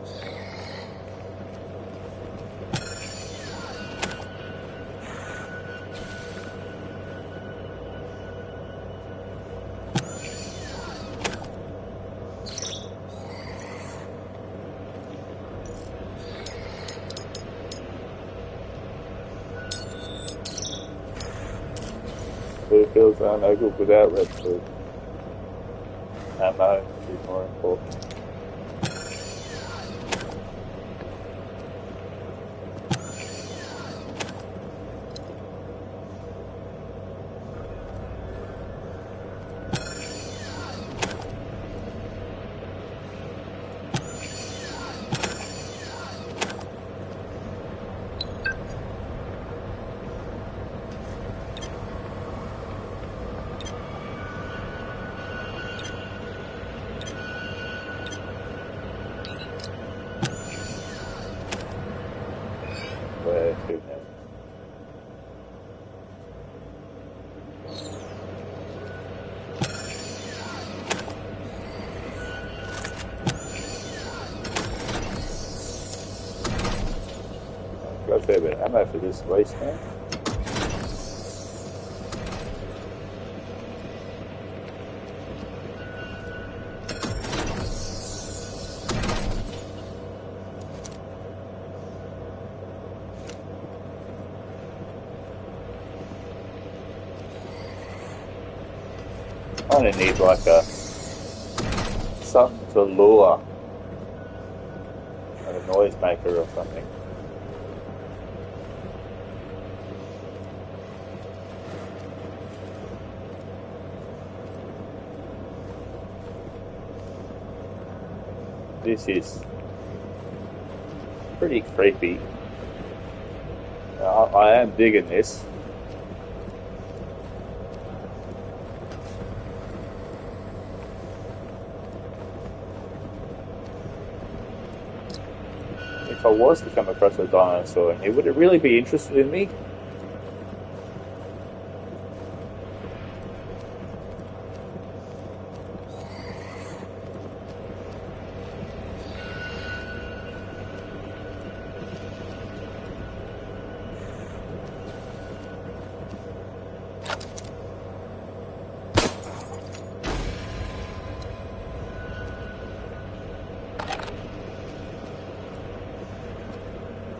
Blue pills are no good without red pills. Ammo is more important. Where to now? Got a fair bit of ammo for this waste now. I only need like something to lure, like a noise maker or something. This is pretty creepy. I am digging this. If I was to come across a dinosaur in here, would it really be interested in me?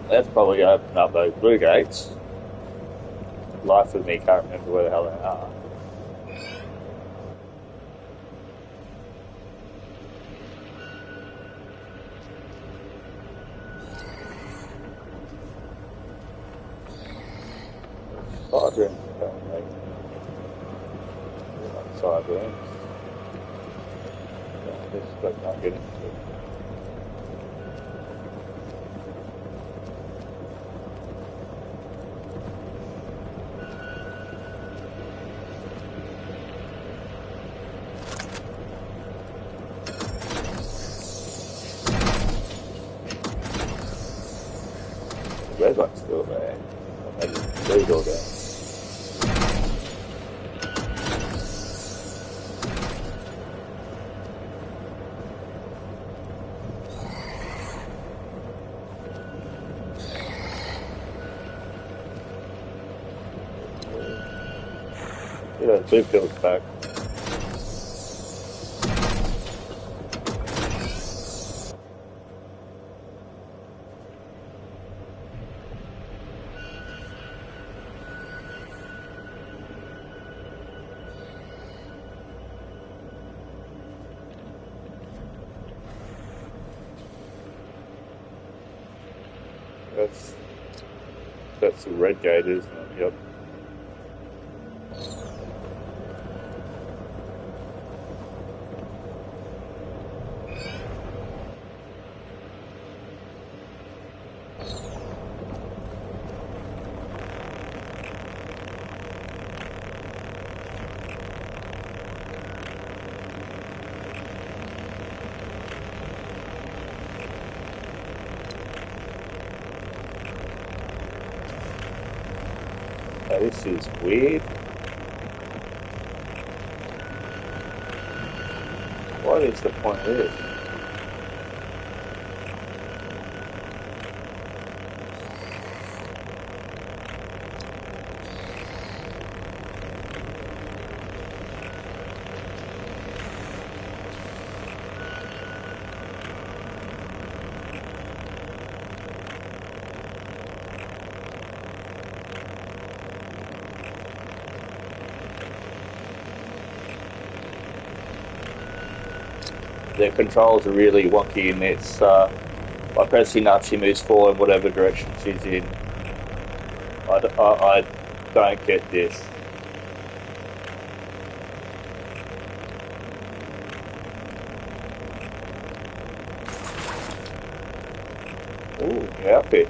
That's probably going to open up those blue gates. Life with me can't remember where the hell they are. Side rooms, apparently. Side rooms. This is not getting into it. Red one's still there. Or maybe blue's all there. Yeah, blue pill's back. That's the red gate, isn't it? Yep. Now, this is weird. What is the point of this? the controls are really wonky, and it's by pressing up she moves forward whatever direction she's in. I don't get this. Ooh, new outfit.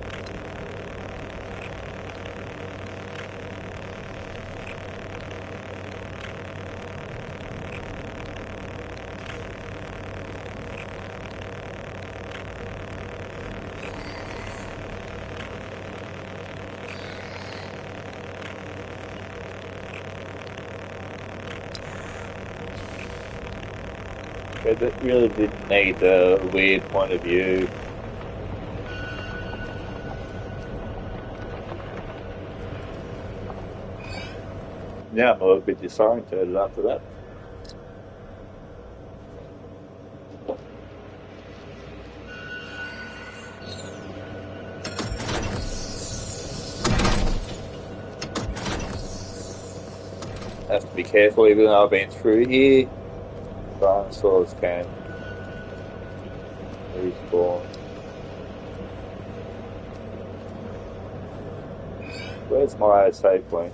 It really didn't need a weird point of view. Yeah, I'm a little bit disoriented after that. Have to be careful even though I've been through here. Dinosaurs can respawn. Where's my save point?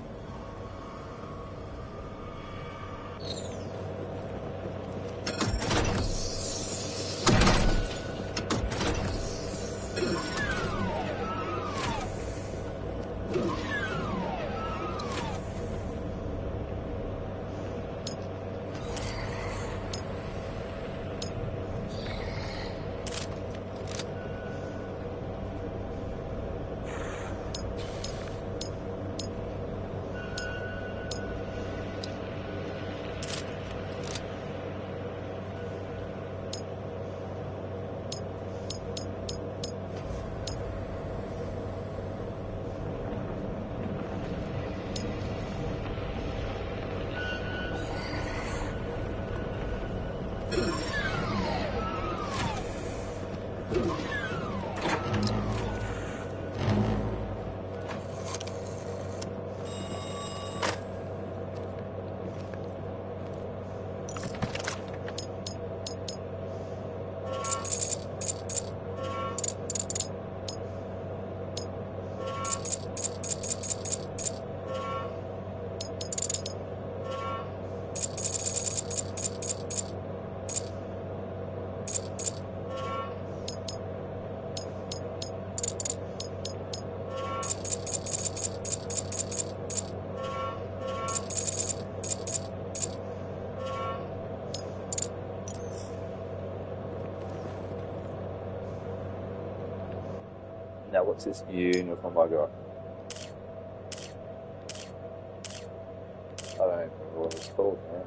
Now what's this uniform I got? I don't even remember what it's called now.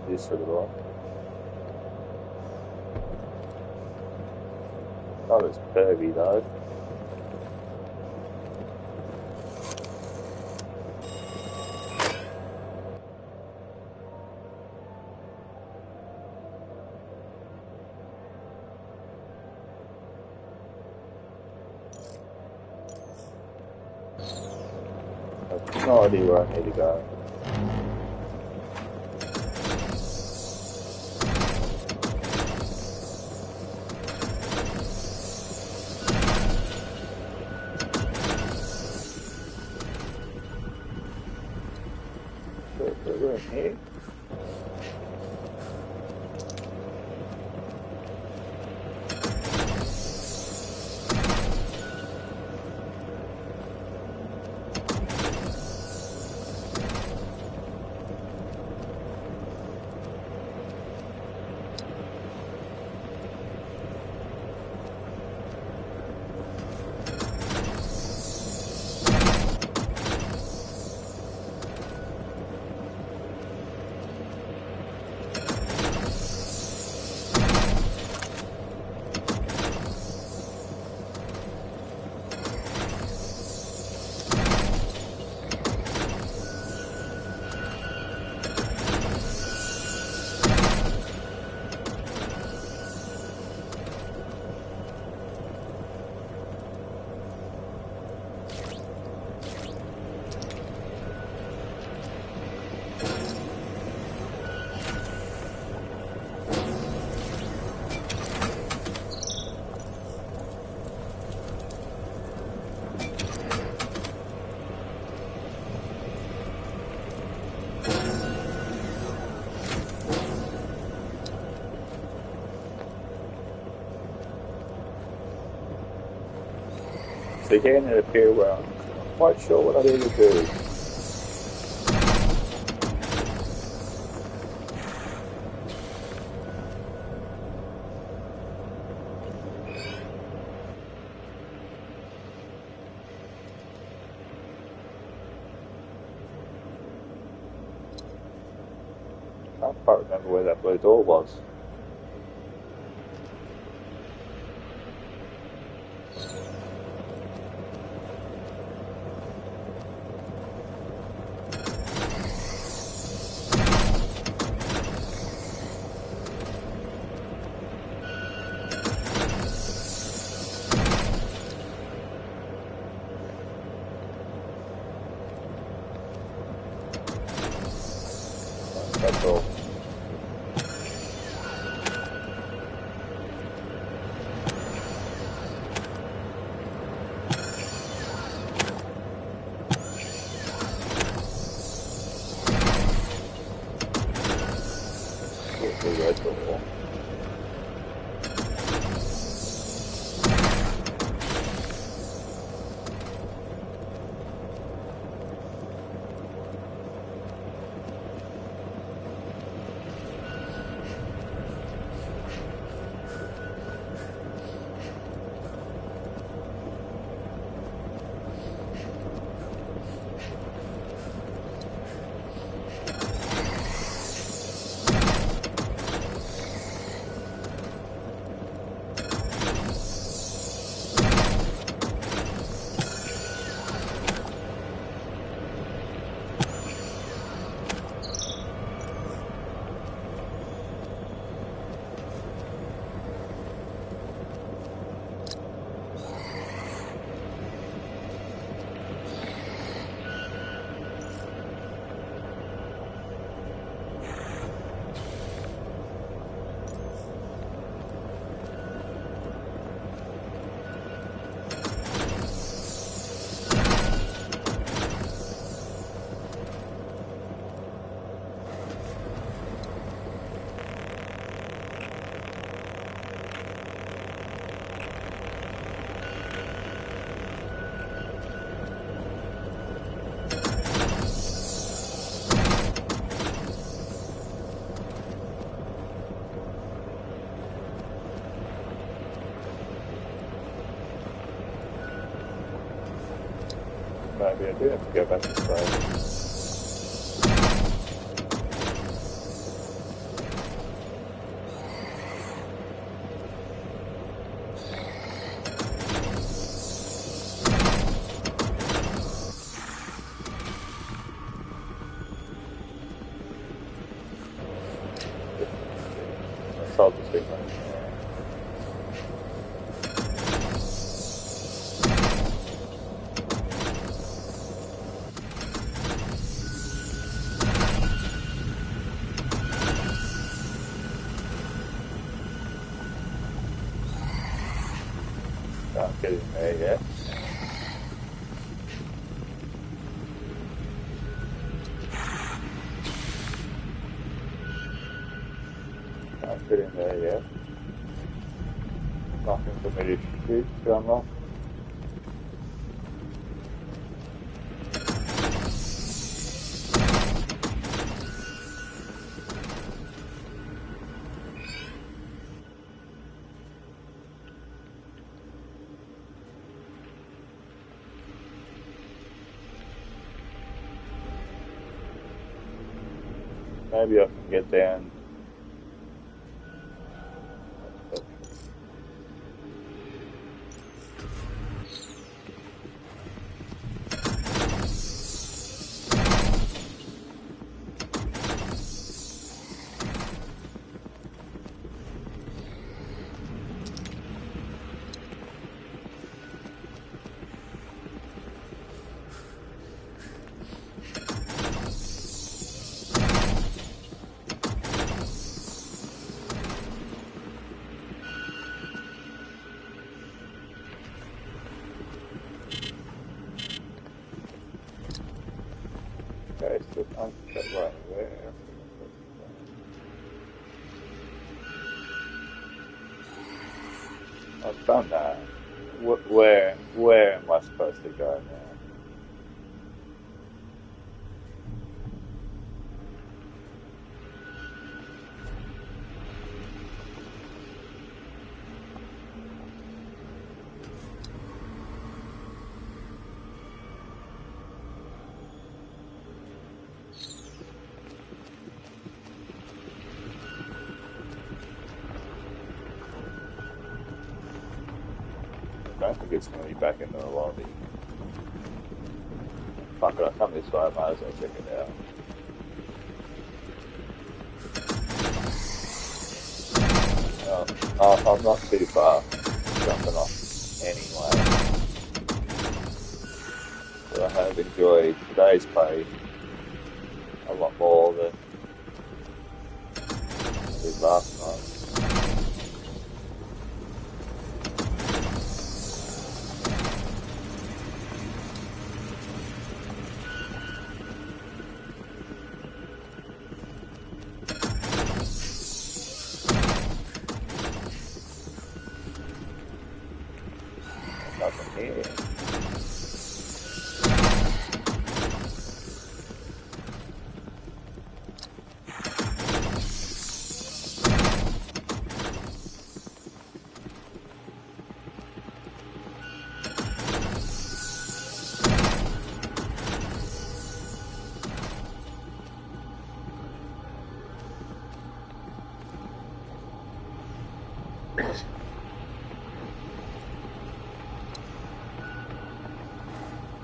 This sort of one. Not as curvy though. I've no idea where I need to go. We're in here. began at a period where I'm not quite sure what I need to do. I can't quite remember where that blue door was. That's all. The red door. Maybe I do have to go back to Australia. I'll just leave that. Can't get in there yet. Can't get in there yet. Nothing for me to shoot to unlock. Maybe I can get down. Okay, so I'm set right there. I've done that. Where am I supposed to go now? I don't think it's going to be back in the lobby. Fuck it, I come this way, I might as well check it out. I'm not too far jumping off anyway. But I have enjoyed today's play a lot more than I did last night. Nothing here.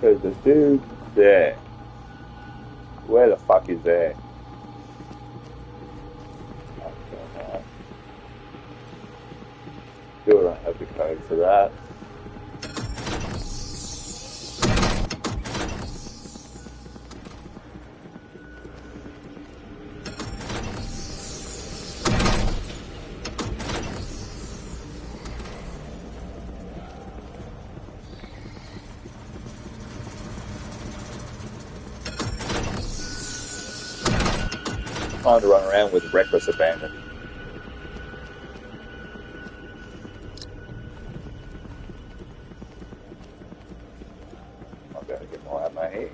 There's a dude there. Where the fuck is there? I don't know. Still don't have the code for that. Time to run around with reckless abandon. I'm going to get more out of my head.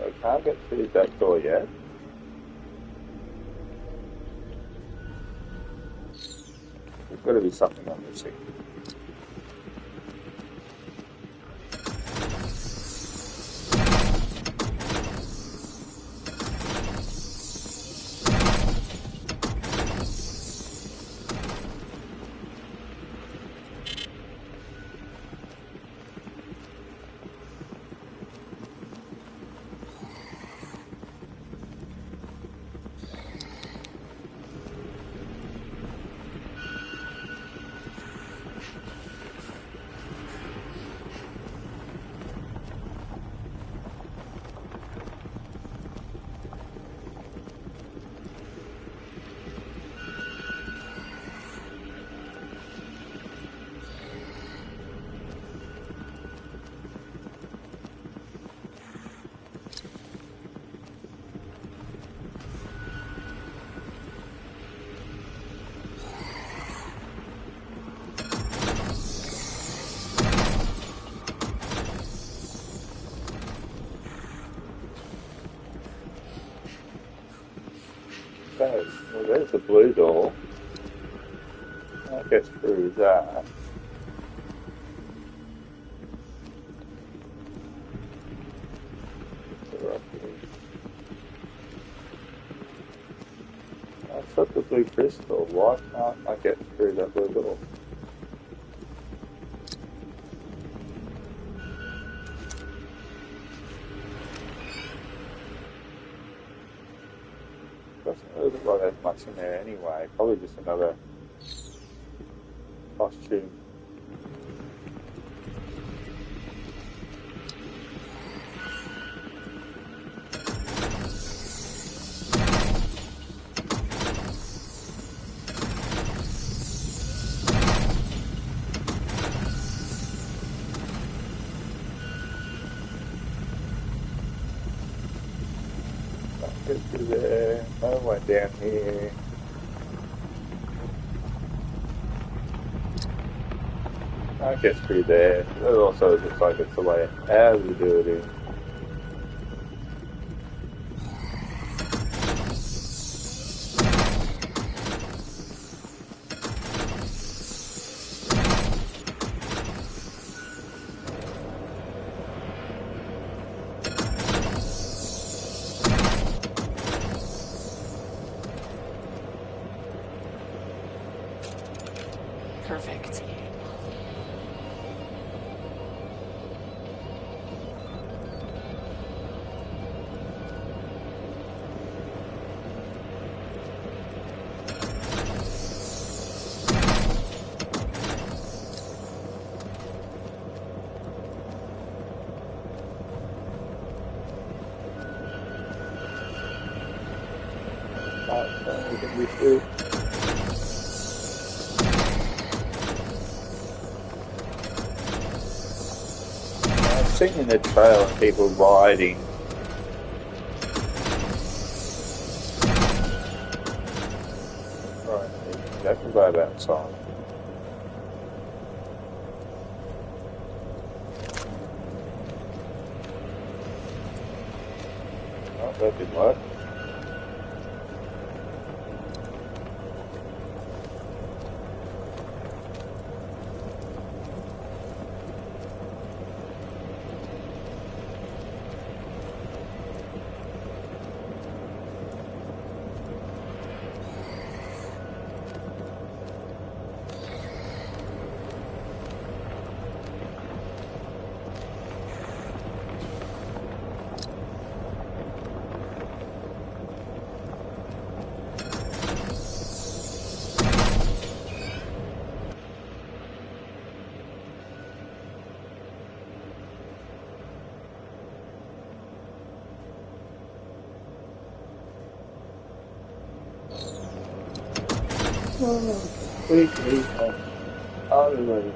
I can't get through that door yet. There's got to be something I'm missing. Okay, well there's the blue door. That gets through that. I've got the blue crystal. Why can't I get through that blue door? Doesn't look like there's much in there anyway. Probably just another costume get through there. No one down here. I get through there. It also looks like it's the way out of the building. Perfect. We can be through. I've seen in the trail people riding. Right, you can go outside. Oh, that didn't work. Please, hallelujah.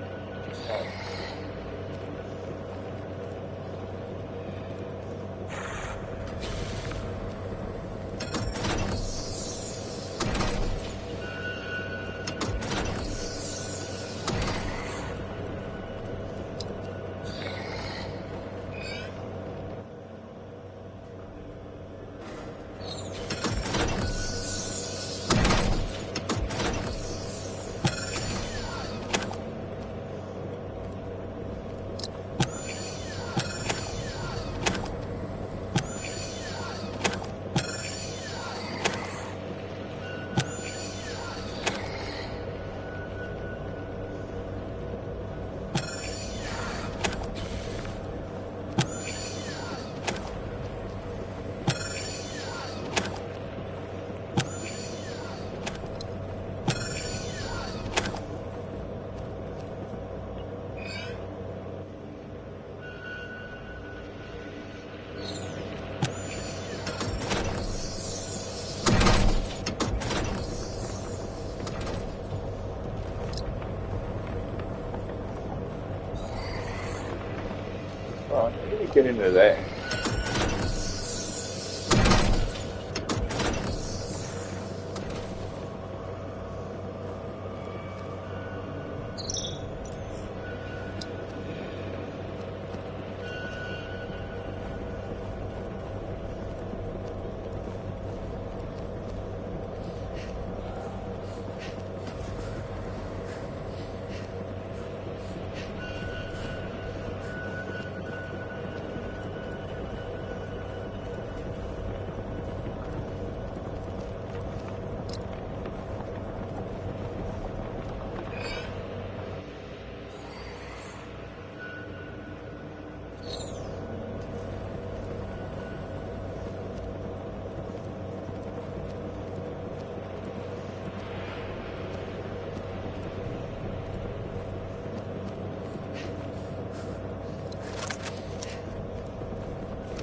Right, how do we get into there?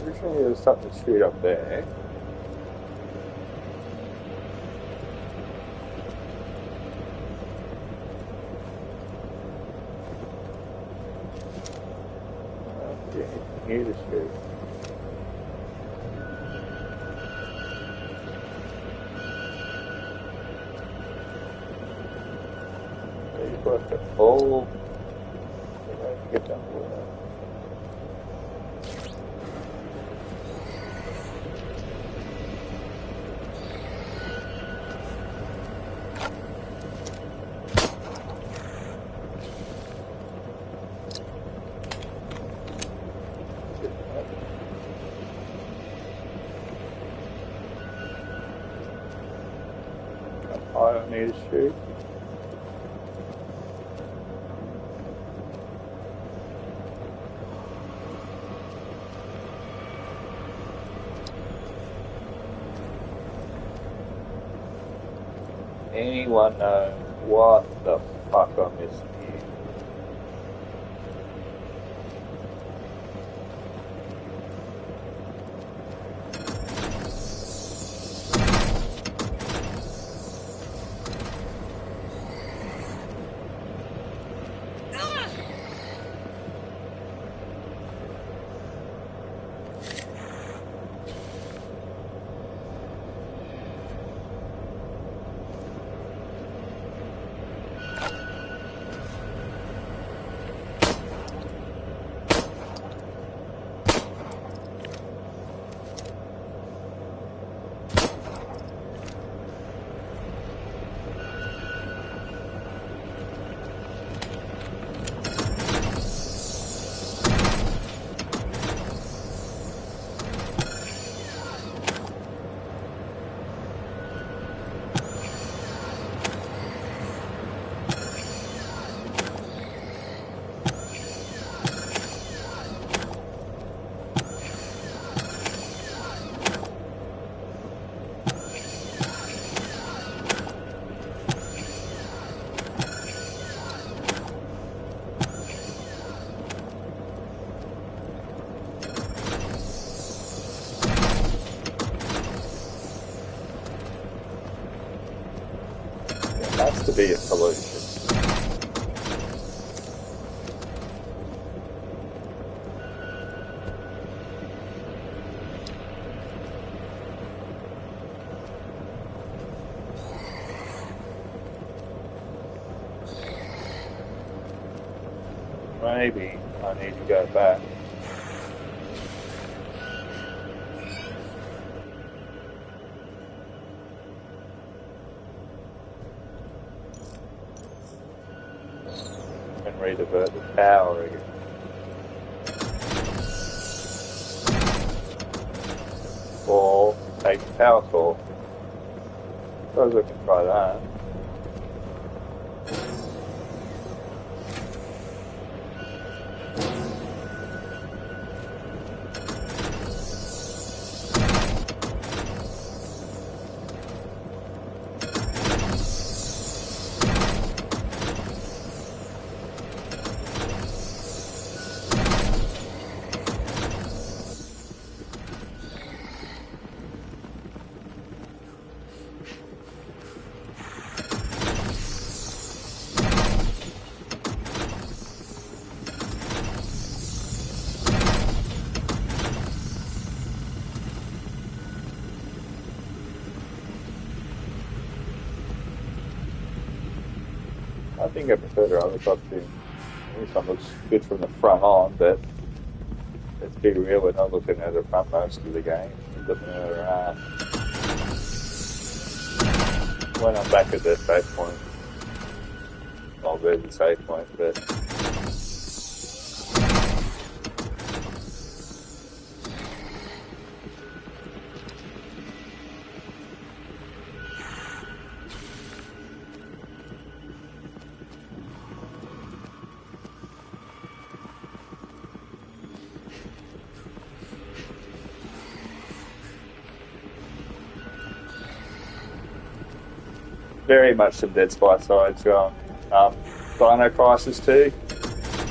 Originally there was something straight up there. Okay, near the street. It's worth it. Oh, get that water. I don't need to shoot. Anyone know what the fuck I missed here? There has to be a solution. Maybe I need to go back. And redivert the power again. Or take the power source. Suppose I can try that. I think I prefer the other costume. This one looks good from the front on, but let's be real, we're not looking at the front most of the game. We're looking at when I'm back at the save point. Well, there's the save point, but very much some Dead Space sides going. Dino Crisis 2.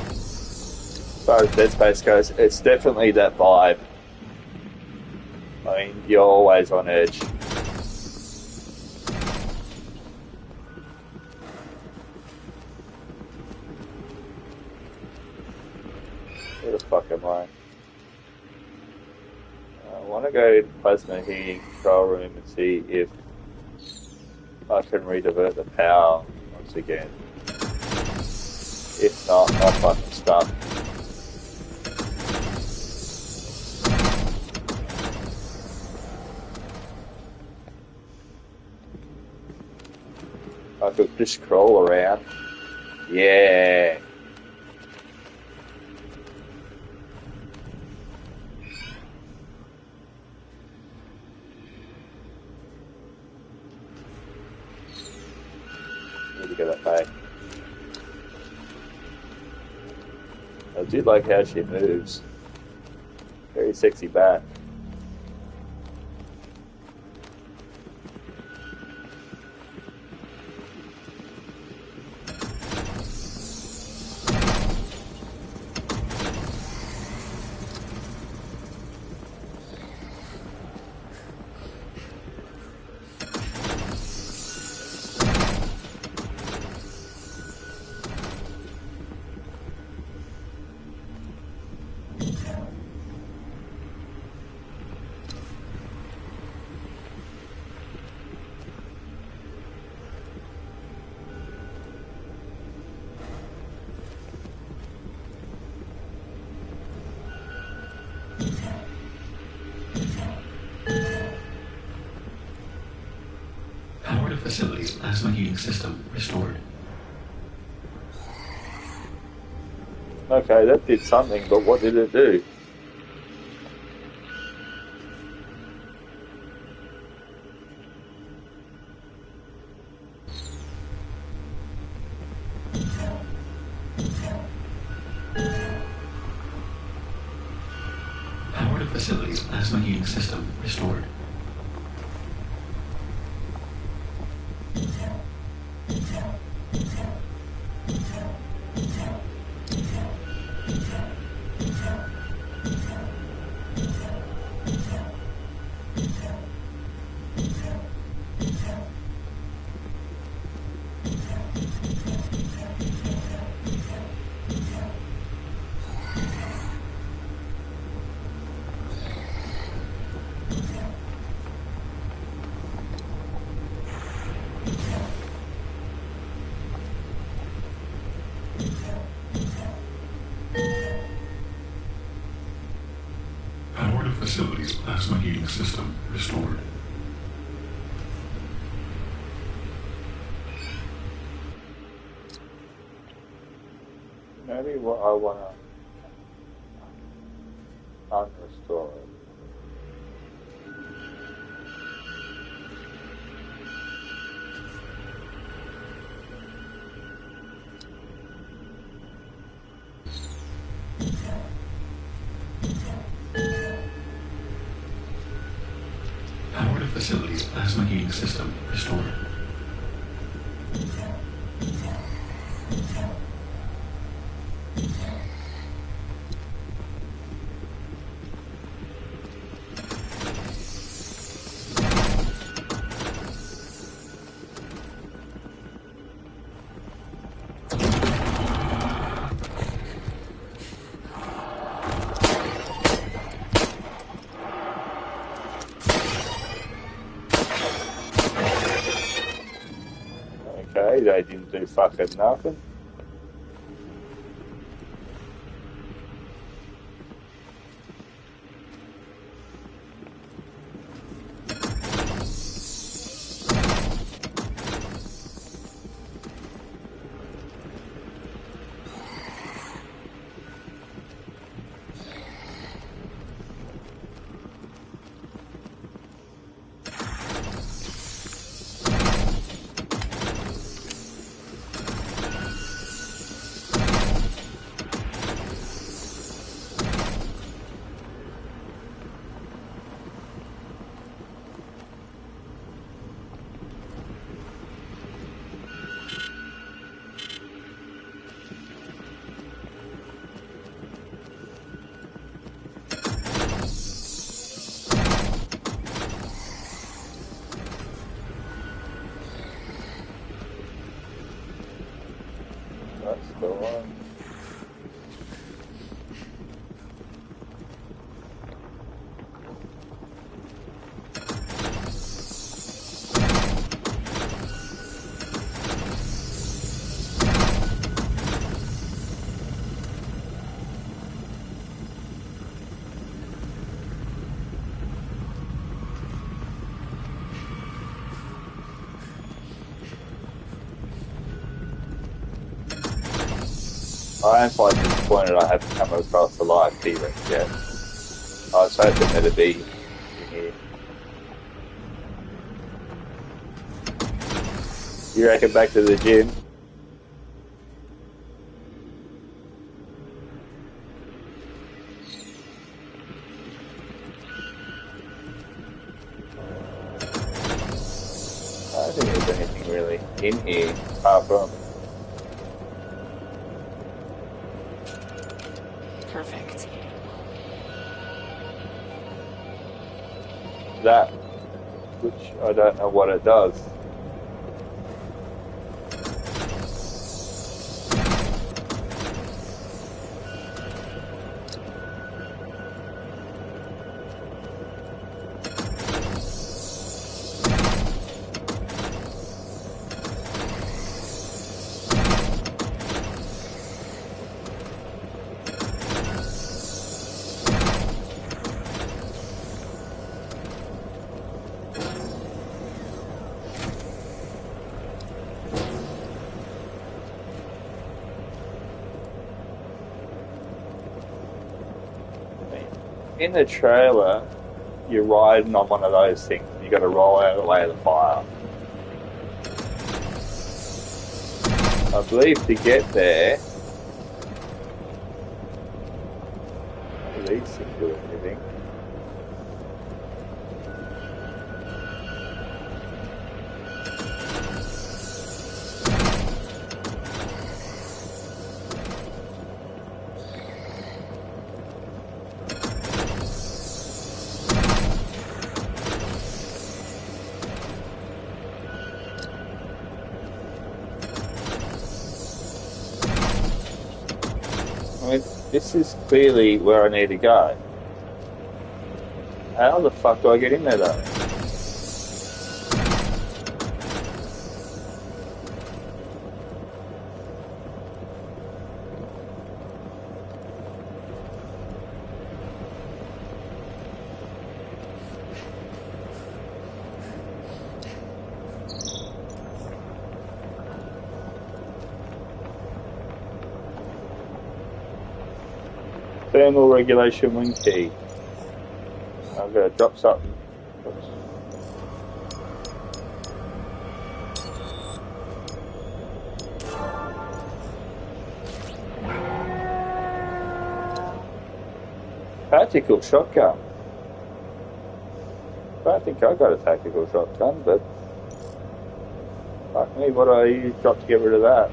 As far as Dead Space goes, it's definitely that vibe. I mean, you're always on edge. Where the fuck am I? I want to go to the plasma heating control room and see if I can redivert the power once again. If not, I'll fucking stop. I could just crawl around. Yeah. Need to get that back. I do like how she moves. Very sexy back. Power to facilities plasma heating system restored. Okay, that did something, but what did it do? Power to facilities plasma heating system restored. Power to facilities plasma heating system restored. Maybe what I want to unrestore it. Power to facilities plasma heating system restored. Okay, they didn't do fucking nothing. That's the one. I am quite disappointed I haven't come across a live T-Rex yet. I was hoping that'd be in here. You reckon back to the gym? I don't think there's anything really in here apart from Perfect. that, which I don't know what it does. In the trailer, you're riding on one of those things. You got to roll out of the way of the fire. I believe to get there, none of these things do anything. I mean, this is clearly where I need to go. How the fuck do I get in there though? Thermal regulation wing key. I'm going to drop something. Oops. Tactical shotgun. I don't think I got a tactical shotgun, but fuck me, what do I use drop to get rid of that?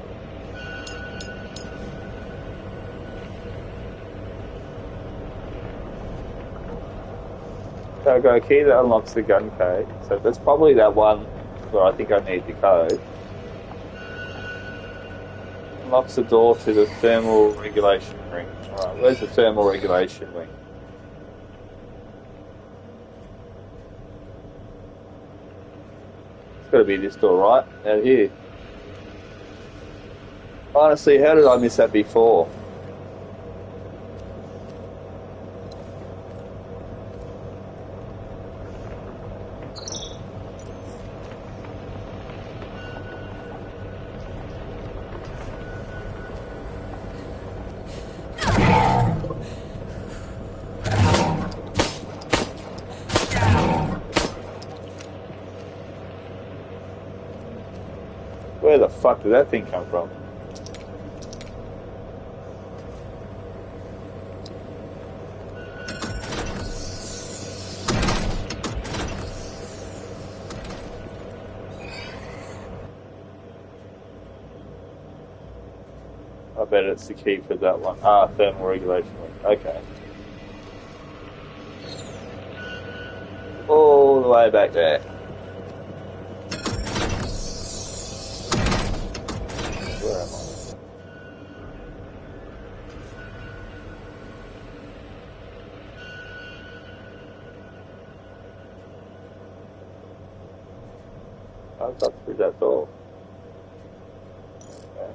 So I've got a key that unlocks the gun code. So that's probably that one where I think I need the code. Unlocks the door to the thermal regulation ring. Alright, where's the thermal regulation wing? It's gotta be this door, right? Out here. Honestly, how did I miss that before? Where the fuck did that thing come from? I bet it's the key for that one. Ah, thermal regulation. Okay. All the way back there. Where am I? I've got through that door. Okay.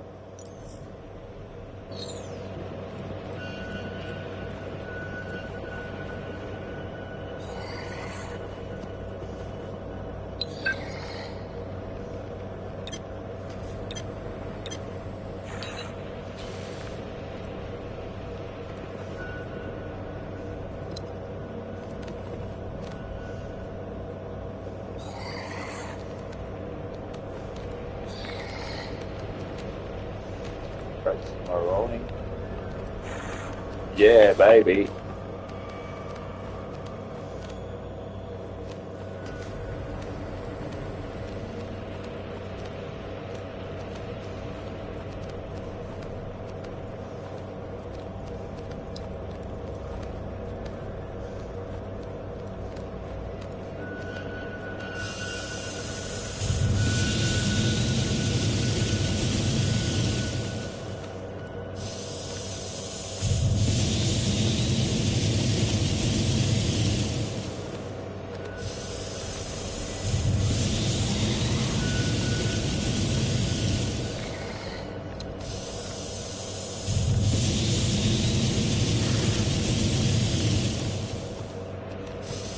Practicing my rolling. Yeah, baby.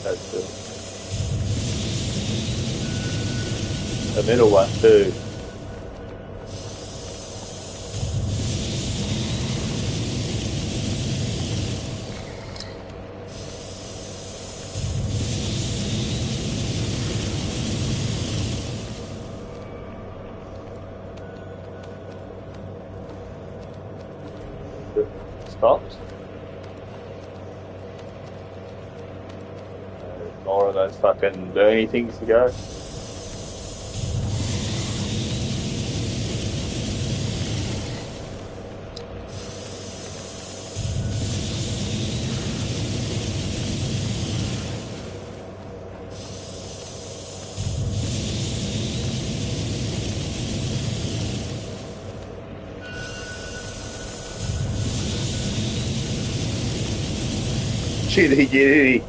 That's the middle one too. Stopped. More of those fucking burny things to go. Giddy giddy.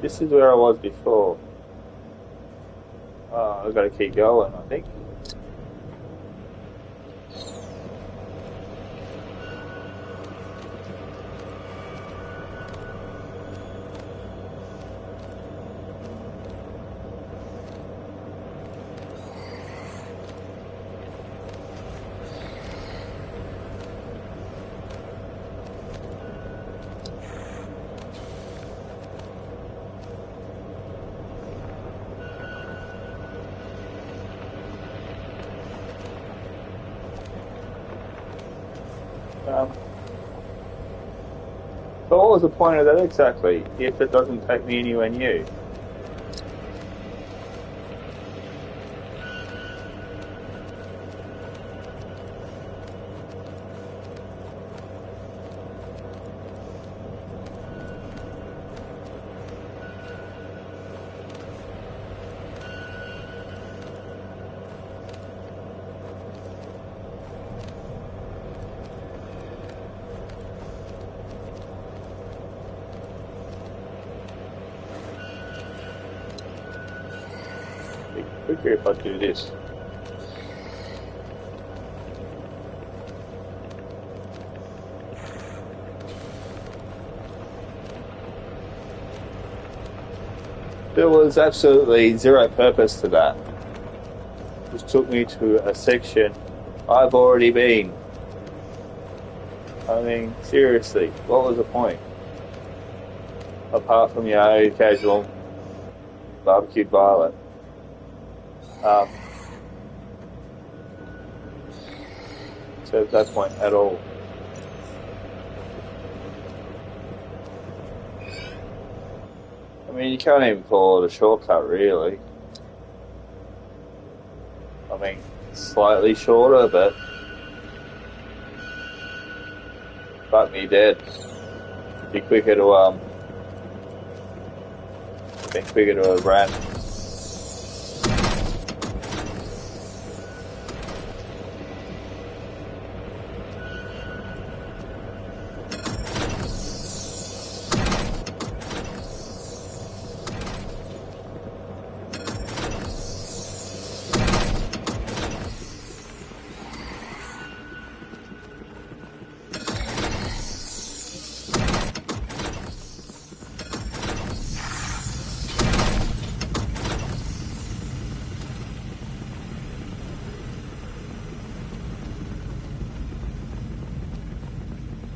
This is where I was before. Oh, I've got to keep going, I think. But what was the point of that exactly, if it doesn't take me anywhere new? Quicker if I do this. There was absolutely zero purpose to that. Which took me to a section I've already been. I mean, seriously, what was the point? Apart from your occasional barbecued violet. So at that point at all. I mean, you can't even call it a shortcut, really. I mean, slightly shorter, but fuck me dead. Be quicker to been quicker to have ran.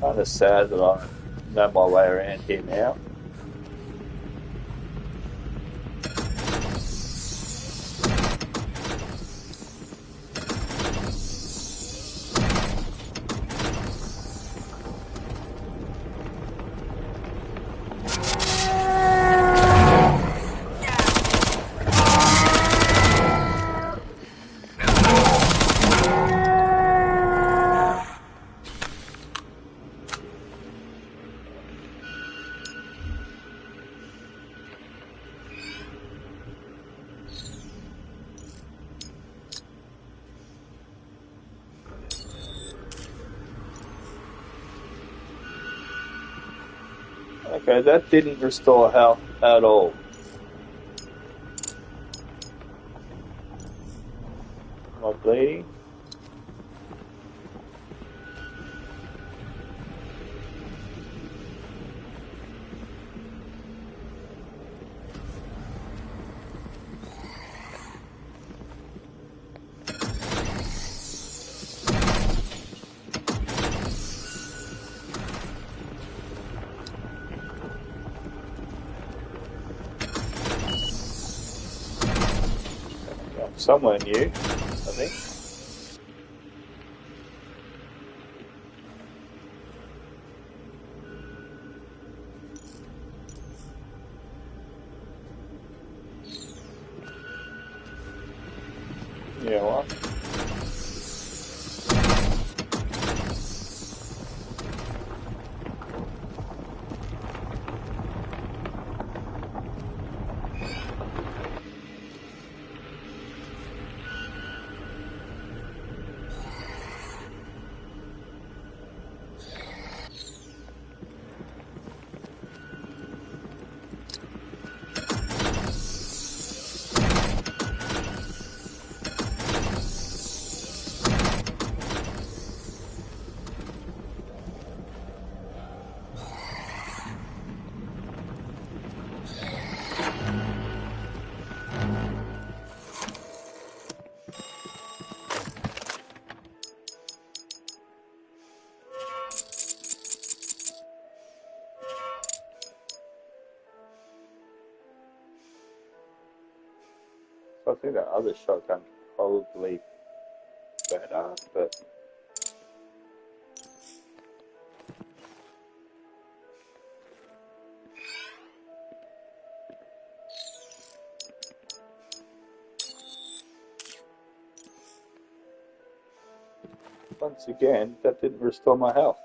Kind of sad that I know my way around here now. Okay, that didn't restore health at all. Am I bleeding? Somewhere new, I think. Yeah, what? I think that other shotgun's probably better, but once again, that didn't restore my health.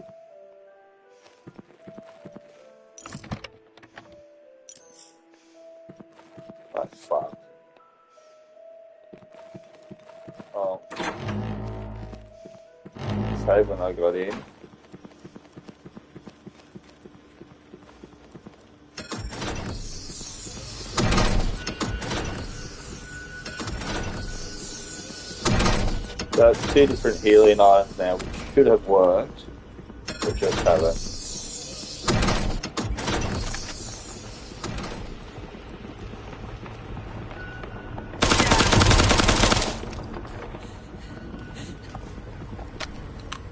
Oh, fuck. Oh. Save when I got in. So it's two different healing items now, which should have worked, but just haven't.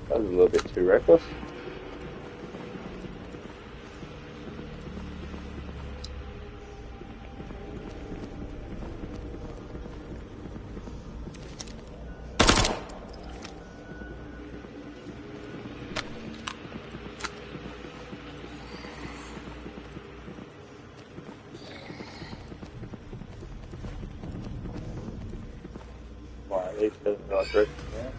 That was a little bit too reckless. Well, at least doesn't go direction now.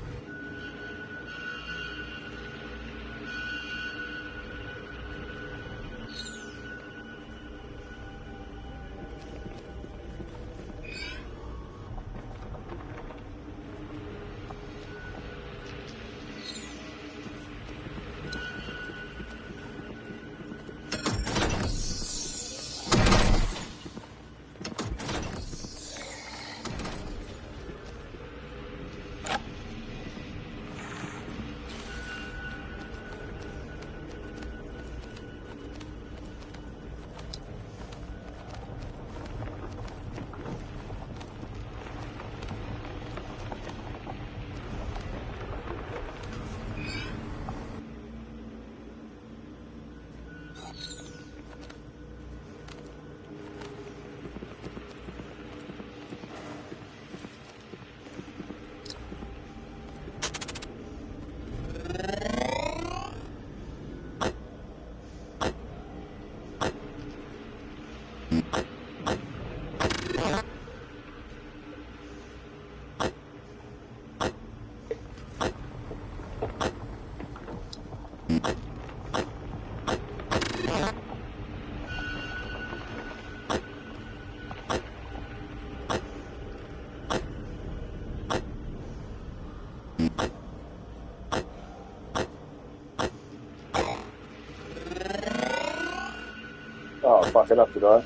Oh, fuck it up, did I?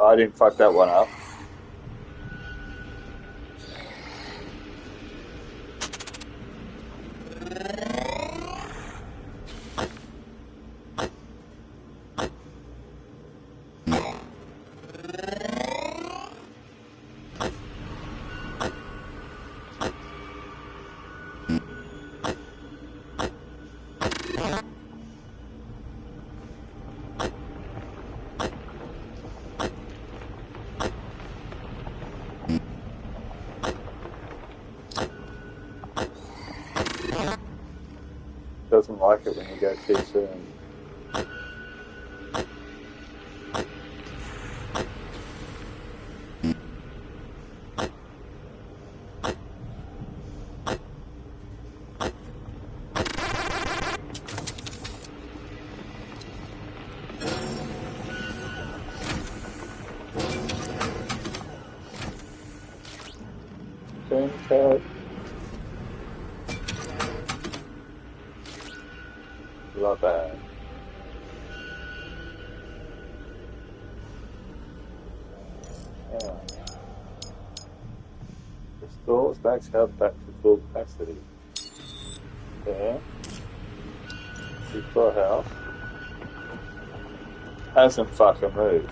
I didn't fuck that one up. Doesn't like it when you go too soon. Cat. Love that. Yeah. Restores max health back to full capacity. Yeah. Restore health. Hasn't fucking moved.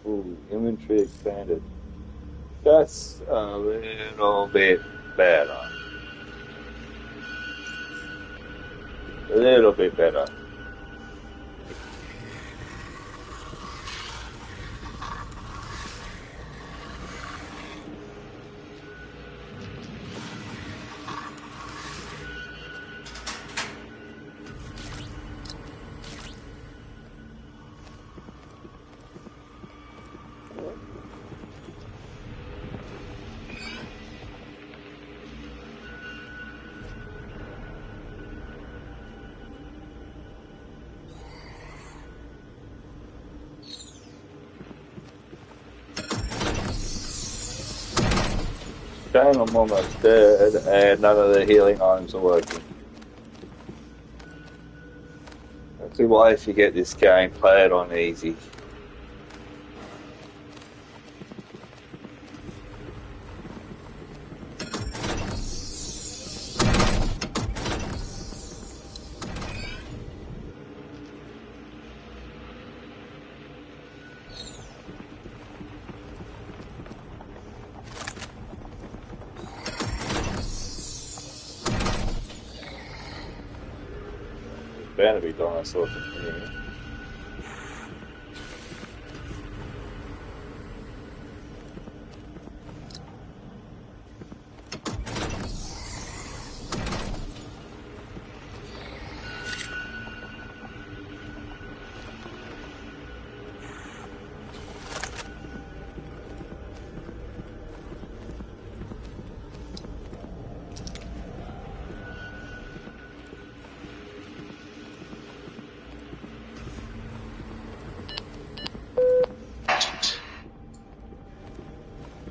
Ooh, inventory expanded. That's a little bit better. A little bit better. Shame I'm almost dead and none of the healing items are working. That's why if you get this game, play it on easy. Bound to be dinosaurs in here.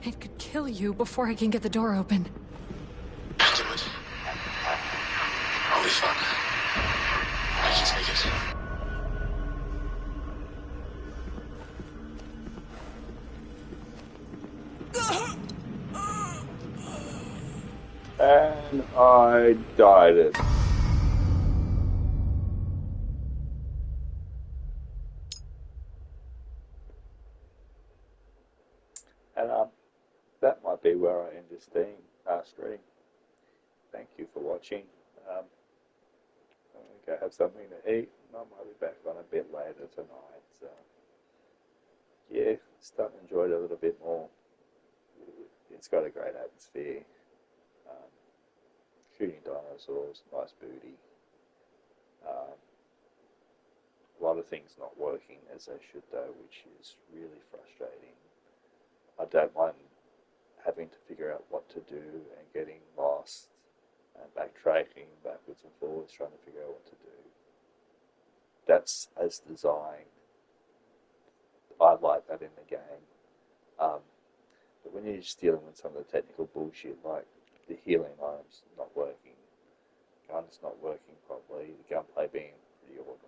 It could kill you before I can get the door open. Do it. I'll be fine. I can take it. And I died it. And that might be where I end this stream. Thank you for watching. go have something to eat. And I might be back on a bit later tonight. So yeah, starting to enjoy it a little bit more. It's got a great atmosphere. Um, Shooting dinosaurs, nice booty. Um, a lot of things not working as they should though, which is really frustrating. I don't mind having to figure out what to do and getting lost and backtracking backwards and forwards trying to figure out what to do. That's as designed. I like that in the game. Um, but when you're just dealing with some of the technical bullshit like the healing items not working, gun's not working properly, the gunplay being pretty ordinary.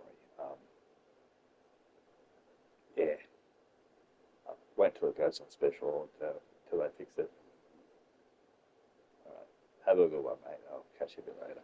Yeah, wait till it goes on special till they fix it. Alright, have a good one, mate. I'll catch you a bit later.